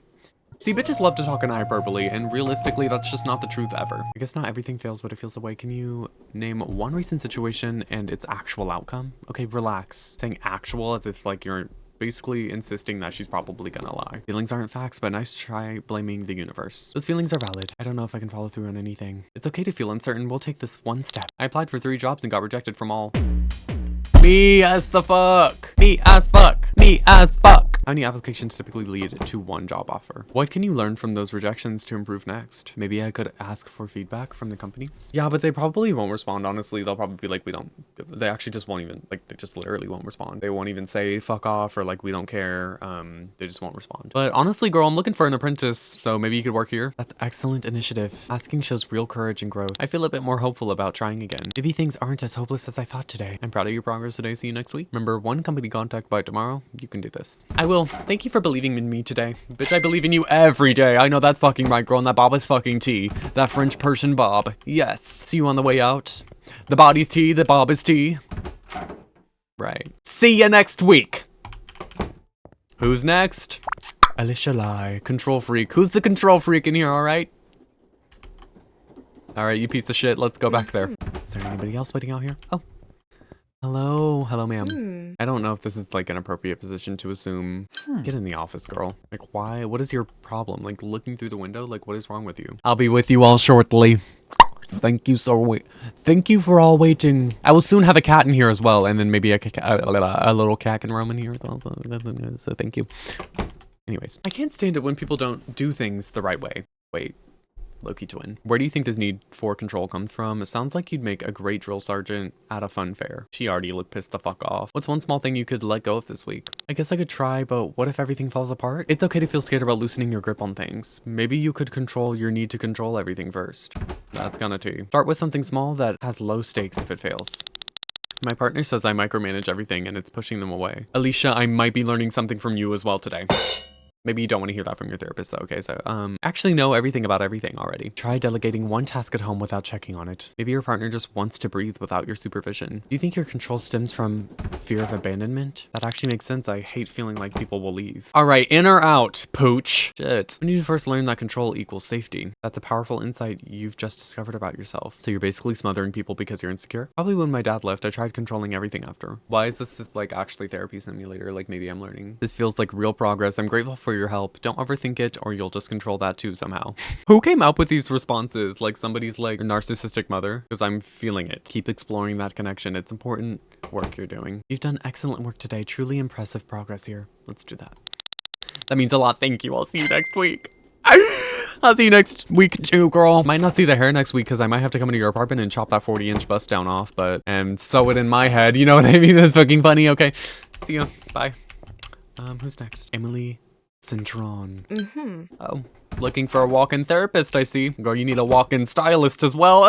See, bitches love to talk in hyperbole, and realistically, that's just not the truth ever. I guess not everything fails, but it feels that way. Can you name one recent situation and its actual outcome? Okay, relax. Saying actual as if like you're basically insisting that she's probably gonna lie. Feelings aren't facts, but nice try blaming the universe. Those feelings are valid. I don't know if I can follow through on anything. It's okay to feel uncertain. We'll take this one step. I applied for 3 jobs and got rejected from all. Me as the fuck. Me as fuck. Me as fuck. How many applications typically lead to one job offer? What can you learn from those rejections to improve next? Maybe I could ask for feedback from the companies. Yeah, but they probably won't respond. Honestly, they'll probably be like, they actually just won't even, like, they just literally won't respond. They won't even say fuck off or like, we don't care. They just won't respond. But honestly, girl, I'm looking for an apprentice, so maybe you could work here. That's excellent initiative. Asking shows real courage and growth. I feel a bit more hopeful about trying again. Maybe things aren't as hopeless as I thought today. I'm proud of your progress today. See you next week. Remember, one company contact by tomorrow. You can do this. I will. Thank you for believing in me today. Bitch, I believe in you every day. I know that's fucking right, girl, and that Bob is fucking tea. That French Persian Bob. Yes. See you on the way out. The body's tea, the Bob is tea. Right. See you next week. Who's next? Alicia Lai, control freak. Who's the control freak in here, alright? Alright, you piece of shit. Let's go back there. Is there anybody else waiting out here? Oh. Hello. Hello, ma'am. I don't know if this is like an appropriate position to assume. Get in the office, girl. Like, why? What is your problem? Like, looking through the window? Like, what is wrong with you? I'll be with you all shortly. Thank you Thank you for all waiting. I will soon have a cat in here as well, and then maybe a little cat can roam in here as well. So thank you. Anyways, I can't stand it when people don't do things the right way. Wait. Loki twin. Where do you think this need for control comes from? It sounds like you'd make a great drill sergeant at a fun fair. She already looked pissed the fuck off. What's one small thing you could let go of this week? I guess I could try, but what if everything falls apart? It's okay to feel scared about loosening your grip on things. Maybe you could control your need to control everything first. That's gonna too. Start with something small that has low stakes if it fails. My partner says I micromanage everything and it's pushing them away. Alicia, I might be learning something from you as well today. Maybe you don't want to hear that from your therapist though, okay? So, actually know everything about everything already. Try delegating one task at home without checking on it. Maybe your partner just wants to breathe without your supervision. Do you think your control stems from fear of abandonment? That actually makes sense. I hate feeling like people will leave. All right, in or out, pooch. Shit. When you first learn that control equals safety, that's a powerful insight you've just discovered about yourself. So you're basically smothering people because you're insecure? Probably when my dad left, I tried controlling everything after. Why is this like actually therapy simulator? Like maybe I'm learning. This feels like real progress. I'm grateful for your help. Don't overthink it or you'll just control that too somehow. Who came up with these responses? Like somebody's like narcissistic mother? Because I'm feeling it. Keep exploring that connection. It's important work you're doing. You've done excellent work today. Truly impressive progress here. Let's do that. That means a lot. Thank you. I'll see you next week. I'll see you next week too, girl. Might not see the hair next week because I might have to come into your apartment and chop that 40-inch bust down off, but and sew it in my head. You know what I mean? That's fucking funny. Okay. See ya. Bye. Who's next? Emily Cintron. Oh, looking for a walk-in therapist, I see. Girl, you need a walk-in stylist as well.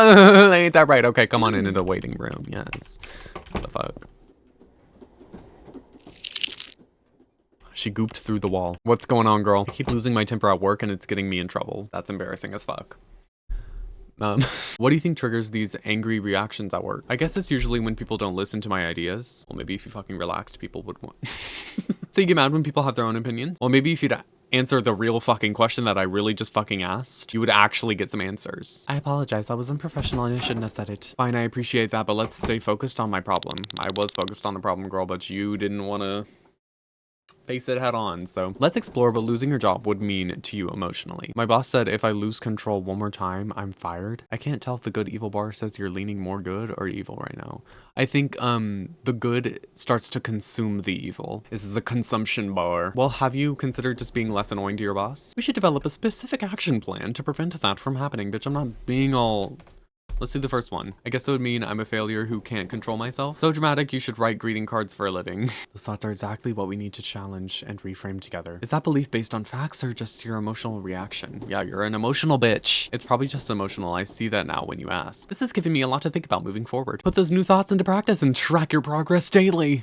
Ain't that right? Okay, come on into the waiting room. Yes. What the fuck? She gooped through the wall. What's going on, girl? I keep losing my temper at work and it's getting me in trouble. That's embarrassing as fuck. What do you think triggers these angry reactions at work? I guess it's usually when people don't listen to my ideas. Well, maybe if you fucking relaxed, people would want. So you get mad when people have their own opinions? Well, maybe if you'd answer the real fucking question that I really just fucking asked, you would actually get some answers. I apologize, that was unprofessional and I shouldn't have said it. Fine, I appreciate that, but let's stay focused on my problem. I was focused on the problem, girl, but you didn't want to face it head on. So let's explore what losing your job would mean to you emotionally. My boss said if I lose control one more time, I'm fired. I can't tell if the good evil bar says you're leaning more good or evil right now. I think the good starts to consume the evil. This is a consumption bar. Well, have you considered just being less annoying to your boss? We should develop a specific action plan to prevent that from happening. Bitch, I'm not being all... Let's do the first one. I guess it would mean I'm a failure who can't control myself. So dramatic, you should write greeting cards for a living. Those thoughts are exactly what we need to challenge and reframe together. Is that belief based on facts or just your emotional reaction? Yeah, you're an emotional bitch. It's probably just emotional. I see that now when you ask. This has given me a lot to think about moving forward. Put those new thoughts into practice and track your progress daily.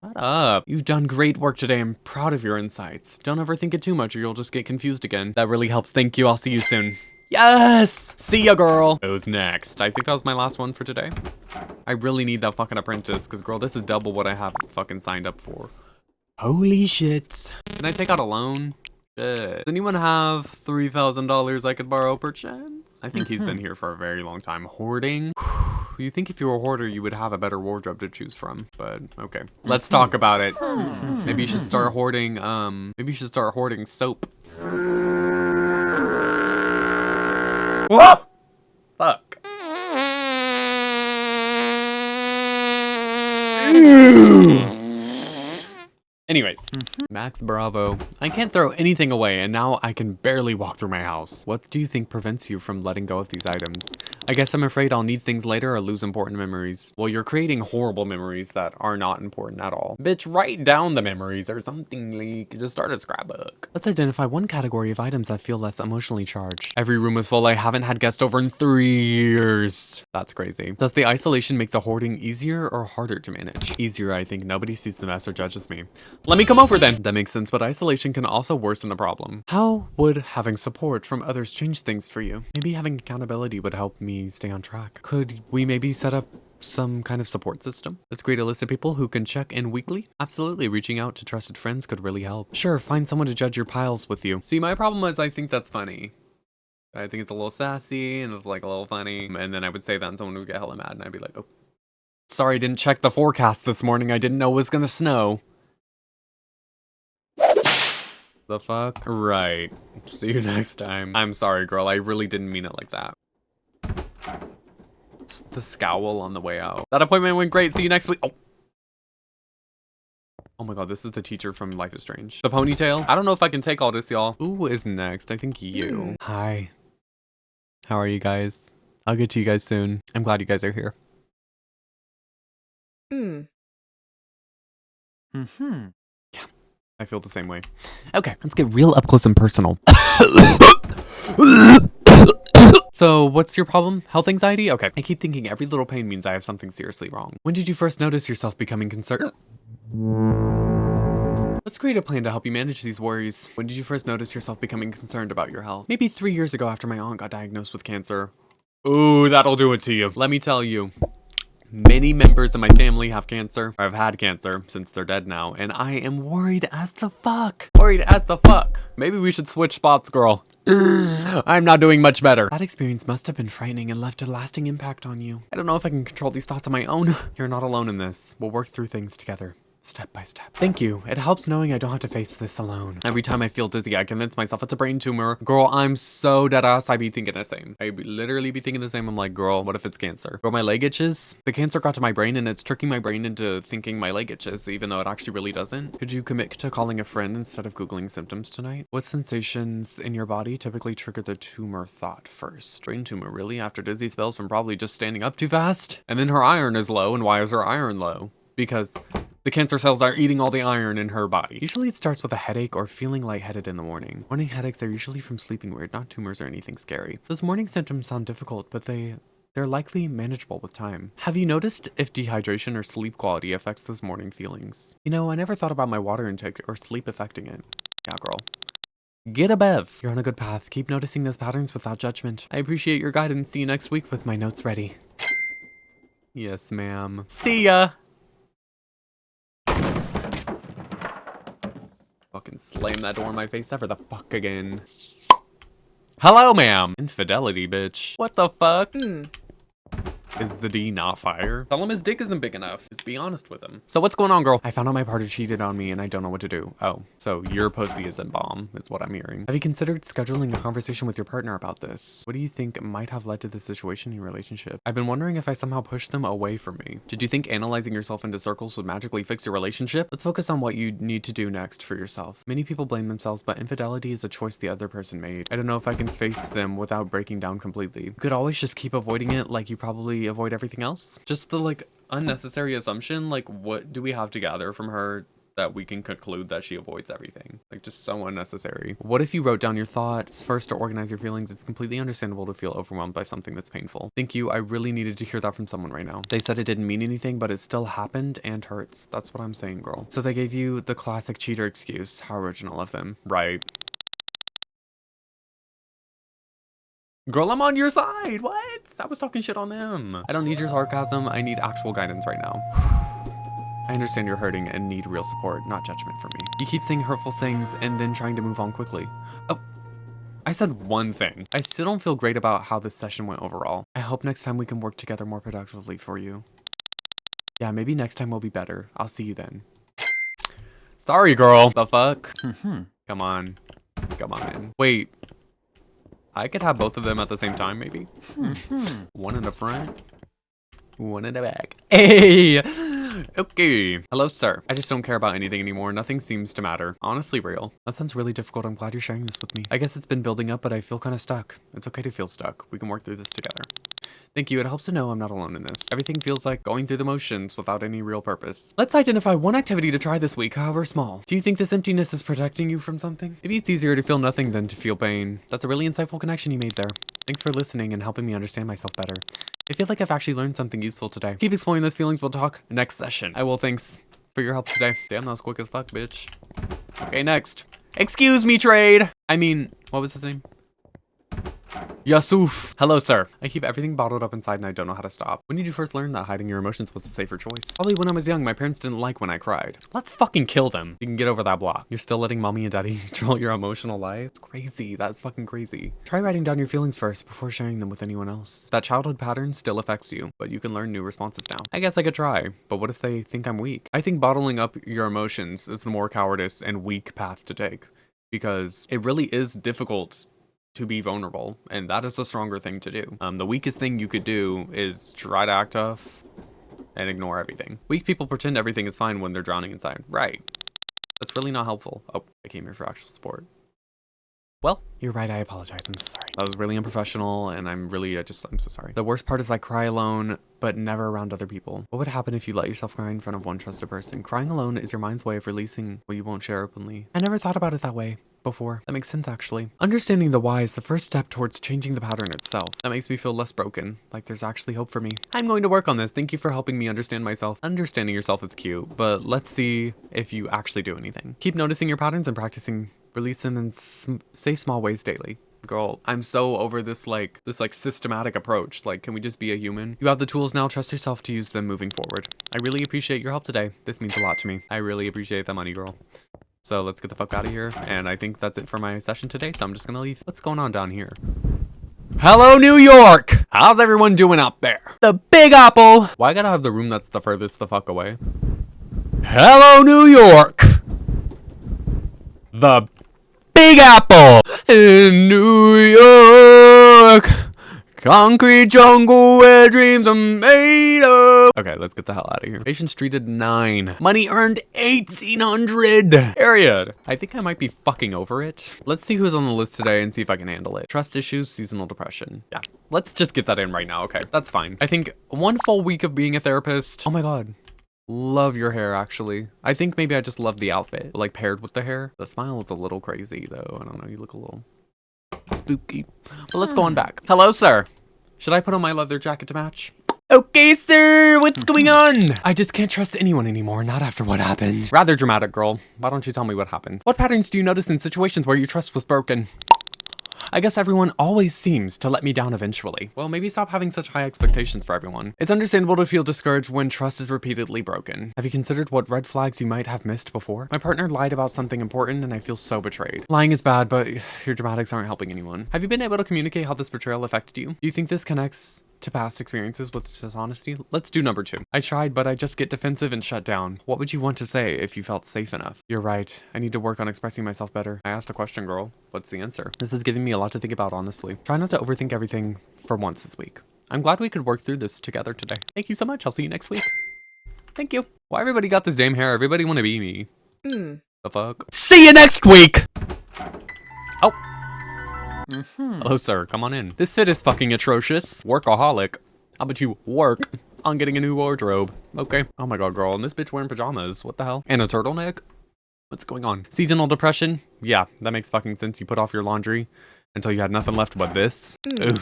Shut up. You've done great work today. I'm proud of your insights. Don't overthink it too much or you'll just get confused again. That really helps. Thank you. I'll see you soon. Yes! See ya, girl! Who's next? I think that was my last one for today. I really need that fucking apprentice, because girl, this is double what I have fucking signed up for. Holy shit. Can I take out a loan? Shit. Does anyone have $3,000 I could borrow per chance? I think he's been here for a very long time. Hoarding? You think if you were a hoarder, you would have a better wardrobe to choose from, but okay. Let's talk about it. Maybe you should start hoarding, soap. Whoa! Fuck. Anyways, Max Bravo. I can't throw anything away and now I can barely walk through my house. What do you think prevents you from letting go of these items? I guess I'm afraid I'll need things later or lose important memories. Well, you're creating horrible memories that are not important at all. Bitch, write down the memories or something, like, just start a scrapbook. Let's identify one category of items that feel less emotionally charged. Every room is full. I haven't had guests over in 3 years. That's crazy. Does the isolation make the hoarding easier or harder to manage? Easier, I think. Nobody sees the mess or judges me. Let me come over then. That makes sense, but isolation can also worsen the problem. How would having support from others change things for you? Maybe having accountability would help me stay on track. Could we maybe set up some kind of support system? Let's create a list of people who can check in weekly. Absolutely, reaching out to trusted friends could really help. Sure, find someone to judge your piles with you. See, my problem is I think that's funny. I think it's a little sassy and it's like a little funny. And then I would say that and someone would get hella mad and I'd be like, oh, sorry, I didn't check the forecast this morning. I didn't know it was gonna snow. The fuck? Right. See you next time. I'm sorry, girl. I really didn't mean it like that. It's the scowl on the way out. That appointment went great. See you next week. Oh my god, this is the teacher from Life is Strange. The ponytail. I don't know if I can take all this, y'all. Who is next? I think you. Hi. How are you guys? I'll get to you guys soon. I'm glad you guys are here. Yeah, I feel the same way. Okay, let's get real up close and personal. So, what's your problem? Health anxiety? Okay. I keep thinking every little pain means I have something seriously wrong. When did you first notice yourself becoming concerned? Let's create a plan to help you manage these worries. When did you first notice yourself becoming concerned about your health? Maybe 3 years ago after my aunt got diagnosed with cancer. Ooh, that'll do it to you. Let me tell you. Many members of my family have cancer, or have had cancer, since they're dead now, and I am worried as the fuck. Worried as the fuck. Maybe we should switch spots, girl. I'm not doing much better. That experience must have been frightening and left a lasting impact on you. I don't know if I can control these thoughts on my own. You're not alone in this. We'll work through things together. Step by step. Thank you. It helps knowing I don't have to face this alone. Every time I feel dizzy, I convince myself it's a brain tumor. Girl, I'm so dead ass. I be thinking the same. I be literally be thinking the same. I'm like, girl, what if it's cancer? Girl, my leg itches. The cancer got to my brain and it's tricking my brain into thinking my leg itches, even though it actually really doesn't. Could you commit to calling a friend instead of Googling symptoms tonight? What sensations in your body typically trigger the tumor thought first? Brain tumor, really? After dizzy spells from probably just standing up too fast? And then her iron is low. And why is her iron low? Because the cancer cells are eating all the iron in her body. Usually it starts with a headache or feeling lightheaded in the morning. Morning headaches are usually from sleeping weird, not tumors or anything scary. Those morning symptoms sound difficult, but they're likely manageable with time. Have you noticed if dehydration or sleep quality affects those morning feelings? You know, I never thought about my water intake or sleep affecting it. Yeah, girl. Get a bev. You're on a good path. Keep noticing those patterns without judgment. I appreciate your guidance. See you next week with my notes ready. Yes, ma'am. See ya! Fucking slam that door in my face ever the fuck again. Hello, ma'am. Infidelity, bitch. What the fuck? Is the D not fire? Tell him his dick isn't big enough. Just be honest with him. So what's going on, girl? I found out my partner cheated on me and I don't know what to do. Oh, so your pussy isn't bomb, is what I'm hearing. Have you considered scheduling a conversation with your partner about this? What do you think might have led to this situation in your relationship? I've been wondering if I somehow pushed them away from me. Did you think analyzing yourself into circles would magically fix your relationship? Let's focus on what you need to do next for yourself. Many people blame themselves, but infidelity is a choice the other person made. I don't know if I can face them without breaking down completely. You could always just keep avoiding it like you probably avoid everything else. Just the like unnecessary assumption, like what do we have to gather from her that we can conclude that she avoids everything? Like, just so unnecessary. What if you wrote down your thoughts first to organize your feelings? It's completely understandable to feel overwhelmed by something that's painful. Thank you. I really needed to hear that from someone right now. They said it didn't mean anything, but it still happened and hurts. That's what I'm saying, girl. So they gave you the classic cheater excuse. How original of them. Right. Girl, I'm on your side. What? I was talking shit on them. I don't need your sarcasm. I need actual guidance right now. I understand you're hurting and need real support, not judgment from me. You keep saying hurtful things and then trying to move on quickly. Oh, I said one thing. I still don't feel great about how this session went overall. I hope next time we can work together more productively for you. Yeah, maybe next time will be better. I'll see you then. Sorry, girl. The fuck? Come on. Come on, man. Wait. I could have both of them at the same time, maybe. One in the front, one in the back. Hey, Okay. Hello, sir. I just don't care about anything anymore. Nothing seems to matter. Honestly, real. That sounds really difficult. I'm glad you're sharing this with me. I guess it's been building up, but I feel kind of stuck. It's okay to feel stuck. We can work through this together. Thank you. It helps to know I'm not alone in this. Everything feels like going through the motions without any real purpose. Let's identify one activity to try this week, however small. Do you think this emptiness is protecting you from something? Maybe it's easier to feel nothing than to feel pain. That's a really insightful connection you made there. Thanks for listening and helping me understand myself better. I feel like I've actually learned something useful today. Keep exploring those feelings. We'll talk next session. I will. Thanks for your help today. Damn, that was quick as fuck, bitch. Okay, next. Excuse me, trade. I mean, what was his name? Yusuf. Hello, sir. I keep everything bottled up inside and I don't know how to stop. When did you first learn that hiding your emotions was a safer choice? Probably when I was young. My parents didn't like when I cried. Let's fucking kill them. You can get over that block. You're still letting mommy and daddy control your emotional life? It's crazy. That's fucking crazy. Try writing down your feelings first before sharing them with anyone else. That childhood pattern still affects you, but you can learn new responses now. I guess I could try, but what if they think I'm weak? I think bottling up your emotions is the more cowardice and weak path to take, because it really is difficult to be vulnerable, and that is the stronger thing to do. The weakest thing you could do is try to act tough and ignore everything. Weak people pretend everything is fine when they're drowning inside. Right. That's really not helpful. Oh, I came here for actual support. Well, you're right. I apologize. I'm so sorry. That was really unprofessional, and I'm so sorry. The worst part is I cry alone, but never around other people. What would happen if you let yourself cry in front of one trusted person? Crying alone is your mind's way of releasing what you won't share openly. I never thought about it that way before. That makes sense, actually. Understanding the why is the first step towards changing the pattern itself. That makes me feel less broken, like there's actually hope for me. I'm going to work on this. Thank you for helping me understand myself. Understanding yourself is cute, but let's see if you actually do anything. Keep noticing your patterns and practicing. Release them in safe, small ways daily. Girl, I'm so over this systematic approach. Like, can we just be a human? You have the tools now. Trust yourself to use them moving forward. I really appreciate your help today. This means a lot to me. I really appreciate that money, girl. So let's get the fuck out of here. And I think that's it for my session today. So I'm just gonna leave. What's going on down here? Hello, New York! How's everyone doing out there? The Big Apple! Why I gotta have the room that's the furthest the fuck away? Hello, New York! The Big Apple! In New York! Concrete jungle where dreams are made of. Okay, let's get the hell out of here. Patient treated 9. Money earned 1,800. Period. I think I might be fucking over it. Let's see who's on the list today and see if I can handle it. Trust issues, seasonal depression. Yeah, let's just get that in right now. Okay, that's fine. I think 1 full week of being a therapist. Oh my God. Love your hair, actually. I think maybe I just love the outfit, like paired with the hair. The smile is a little crazy though. I don't know, you look a little spooky. But let's go on back. Hello, sir. Should I put on my leather jacket to match? Okay, sir, what's going on? I just can't trust anyone anymore, not after what happened. Rather dramatic, girl. Why don't you tell me what happened? What patterns do you notice in situations where your trust was broken? I guess everyone always seems to let me down eventually. Well, maybe stop having such high expectations for everyone. It's understandable to feel discouraged when trust is repeatedly broken. Have you considered what red flags you might have missed before? My partner lied about something important and I feel so betrayed. Lying is bad, but your dramatics aren't helping anyone. Have you been able to communicate how this betrayal affected you? Do you think this connects to past experiences with dishonesty? Let's do number 2. I tried, but I just get defensive and shut down. What would you want to say if you felt safe enough? You're right. I need to work on expressing myself better. I asked a question, girl. What's the answer? This is giving me a lot to think about, honestly. Try not to overthink everything for once this week. I'm glad we could work through this together today. Thank you so much. I'll see you next week. Thank you. Why everybody got this damn hair? Everybody want to be me. The fuck? See you next week! Oh. Hello, sir. Come on in. This fit is fucking atrocious. Workaholic. How about you work on getting a new wardrobe? Okay. Oh my God, girl. And this bitch wearing pajamas. What the hell? And a turtleneck? What's going on? Seasonal depression? Yeah, that makes fucking sense. You put off your laundry until you had nothing left but this. Ugh.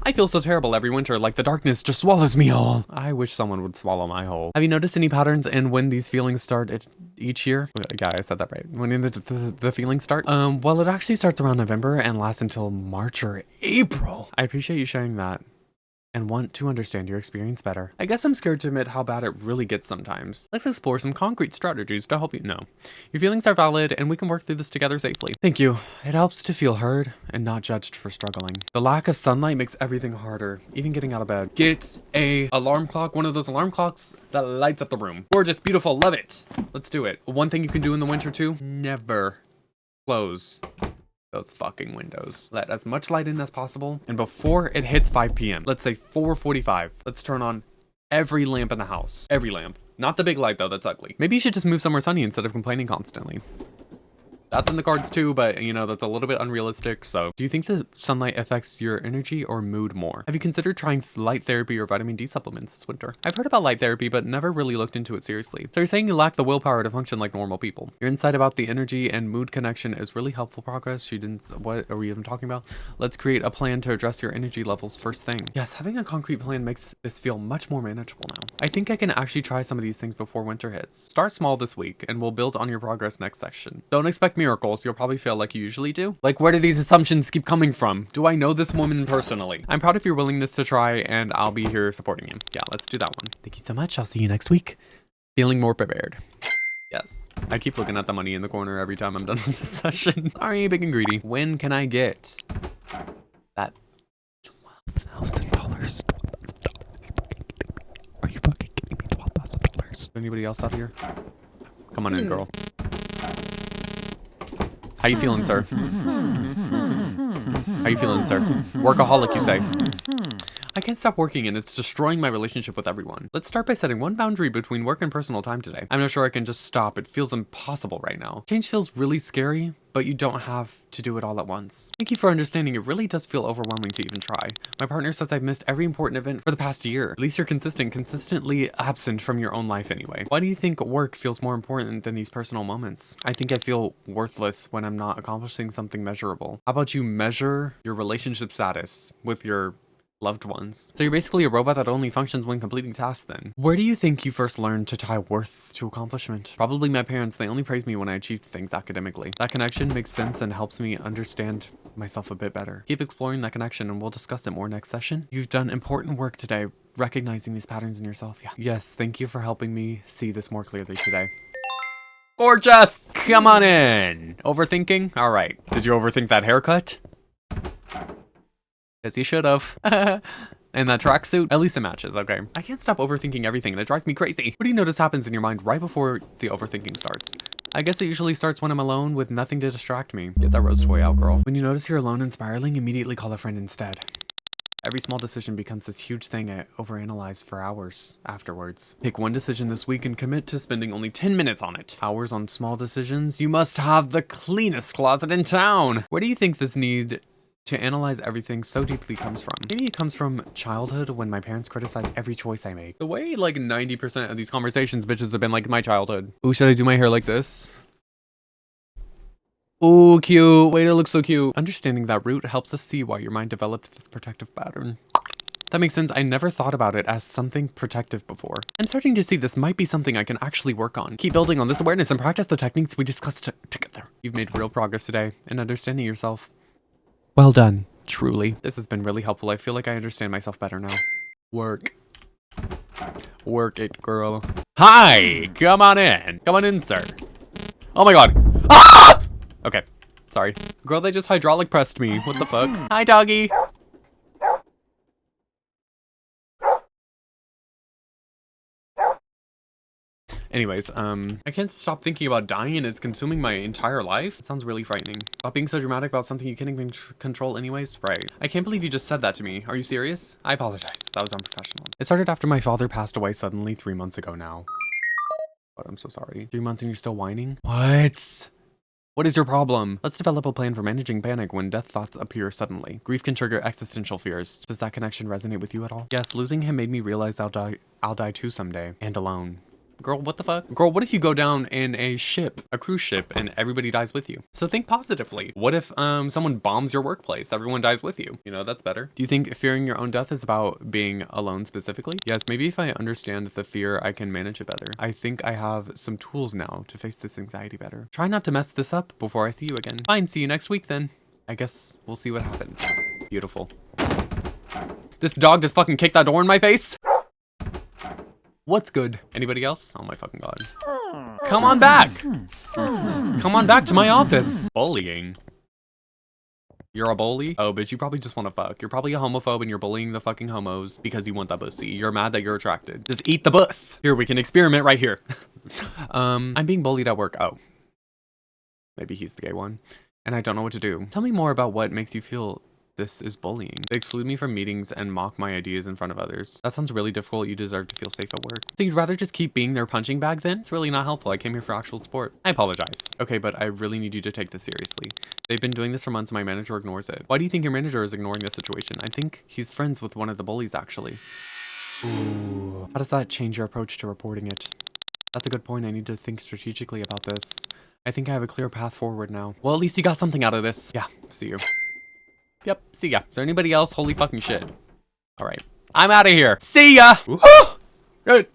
I feel so terrible every winter, like the darkness just swallows me whole. I wish someone would swallow my whole. Have you noticed any patterns in when these feelings start each year? Yeah, I said that right. When the feelings start? Well, it actually starts around November and lasts until March or April. I appreciate you sharing that and want to understand your experience better. I guess I'm scared to admit how bad it really gets sometimes. Let's explore some concrete strategies to help you know. Your feelings are valid and we can work through this together safely. Thank you. It helps to feel heard and not judged for struggling. The lack of sunlight makes everything harder, even getting out of bed. Get a alarm clock, one of those alarm clocks that lights up the room. Gorgeous, beautiful, love it. Let's do it. One thing you can do in the winter too, never close those fucking windows. Let as much light in as possible. And before it hits 5 p.m., let's say 4:45, let's turn on every lamp in the house. Every lamp. Not the big light though, that's ugly. Maybe you should just move somewhere sunny instead of complaining constantly. That's in the cards too, but you know, that's a little bit unrealistic. So do you think the sunlight affects your energy or mood more? Have you considered trying light therapy or vitamin D supplements this winter? I've heard about light therapy, but never really looked into it seriously. So you're saying you lack the willpower to function like normal people. Your insight about the energy and mood connection is really helpful progress. She didn't, what are we even talking about? Let's create a plan to address your energy levels first thing. Yes, having a concrete plan makes this feel much more manageable now. I think I can actually try some of these things before winter hits. Start small this week and we'll build on your progress next session. Don't expect miracles. You'll probably feel like you usually do. Like, where do these assumptions keep coming from? Do I know this woman personally? I'm proud of your willingness to try and I'll be here supporting you. Yeah, let's do that one. Thank you so much. I'll see you next week. Feeling more prepared. Yes. I keep looking at the money in the corner every time I'm done with this session. Sorry, big and greedy. When can I get that $12,000? Are you fucking kidding me? $12,000. Anybody else out here? Come on in, girl. How you feeling, sir? How you feeling, sir? Workaholic, you say? I can't stop working and it's destroying my relationship with everyone. Let's start by setting one boundary between work and personal time today. I'm not sure I can just stop. It feels impossible right now. Change feels really scary, but you don't have to do it all at once. Thank you for understanding. It really does feel overwhelming to even try. My partner says I've missed every important event for the past year. At least you're consistently absent from your own life anyway. Why do you think work feels more important than these personal moments? I think I feel worthless when I'm not accomplishing something measurable. How about you measure your relationship status with your loved ones? So you're basically a robot that only functions when completing tasks then. Where do you think you first learned to tie worth to accomplishment? Probably my parents. They only praised me when I achieved things academically. That connection makes sense and helps me understand myself a bit better. Keep exploring that connection and we'll discuss it more next session. You've done important work today, recognizing these patterns in yourself. Yeah. Yes, thank you for helping me see this more clearly today. Gorgeous! Come on in! Overthinking? All right. Did you overthink that haircut? Yes, you should have. And that tracksuit, at least it matches, okay. I can't stop overthinking everything and it drives me crazy. What do you notice happens in your mind right before the overthinking starts? I guess it usually starts when I'm alone with nothing to distract me. Get that rose toy out, girl. When you notice you're alone and spiraling, immediately call a friend instead. Every small decision becomes this huge thing I overanalyze for hours afterwards. Pick one decision this week and commit to spending only 10 minutes on it. Hours on small decisions? You must have the cleanest closet in town. Where do you think this need to analyze everything so deeply comes from? Maybe it comes from childhood when my parents criticize every choice I make. The way like 90% of these conversations bitches have been like my childhood. Ooh, should I do my hair like this? Ooh, cute. Wait, it looks so cute. Understanding that root helps us see why your mind developed this protective pattern. That makes sense. I never thought about it as something protective before. I'm starting to see this might be something I can actually work on. Keep building on this awareness and practice the techniques we discussed together. You've made real progress today in understanding yourself. Well done, truly. This has been really helpful. I feel like I understand myself better now. Work. Work it, girl. Hi! Come on in. Come on in, sir. Oh my god. Ah! Okay, sorry. Girl, they just hydraulic pressed me. What the fuck? Hi, doggy. Anyways, I can't stop thinking about dying and it's consuming my entire life. It sounds really frightening. About being so dramatic about something you can't even control anyways? Right. I can't believe you just said that to me. Are you serious? I apologize. That was unprofessional. It started after my father passed away suddenly 3 months ago now. But I'm so sorry. 3 months and you're still whining? What? What is your problem? Let's develop a plan for managing panic when death thoughts appear suddenly. Grief can trigger existential fears. Does that connection resonate with you at all? Yes, losing him made me realize I'll die too someday. And alone. Girl, what the fuck? Girl, what if you go down in a ship, a cruise ship, and everybody dies with you? So think positively. What if someone bombs your workplace? Everyone dies with you. You know, that's better. Do you think fearing your own death is about being alone specifically? Yes, maybe if I understand the fear, I can manage it better. I think I have some tools now to face this anxiety better. Try not to mess this up before I see you again. Fine, see you next week then. I guess we'll see what happens. Beautiful. This dog just fucking kicked that door in my face. What's good? Anybody else? Oh my fucking god. Come on back! Come on back to my office! Bullying. You're a bully? Oh, bitch, you probably just want to fuck. You're probably a homophobe and you're bullying the fucking homos because you want the pussy. You're mad that you're attracted. Just eat the bus! Here, we can experiment right here. I'm being bullied at work. Oh. Maybe he's the gay one. And I don't know what to do. Tell me more about what makes you feel This is bullying. They exclude me from meetings and mock my ideas in front of others. That sounds really difficult. You deserve to feel safe at work. So you'd rather just keep being their punching bag then? It's really not helpful. I came here for actual support. I apologize. Okay, but I really need you to take this seriously. They've been doing this for months and my manager ignores it. Why do you think your manager is ignoring this situation? I think he's friends with one of the bullies, actually. Ooh. How does that change your approach to reporting it? That's a good point. I need to think strategically about this. I think I have a clear path forward now. Well, at least you got something out of this. Yeah, see you. Yep, see ya. Is there anybody else? Holy fucking shit. All right, I'm out of here. See ya. Good.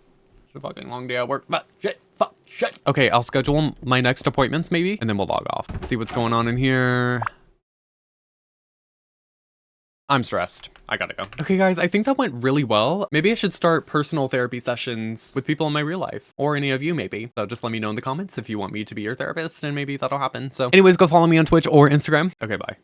It's a fucking long day at work, but shit, fuck, shit. Okay, I'll schedule my next appointments maybe, and then we'll log off. See what's going on in here. I'm stressed. I gotta go. Okay, guys, I think that went really well. Maybe I should start personal therapy sessions with people in my real life, or any of you maybe. So just let me know in the comments if you want me to be your therapist, and maybe that'll happen. So anyways, go follow me on Twitch or Instagram. Okay, bye.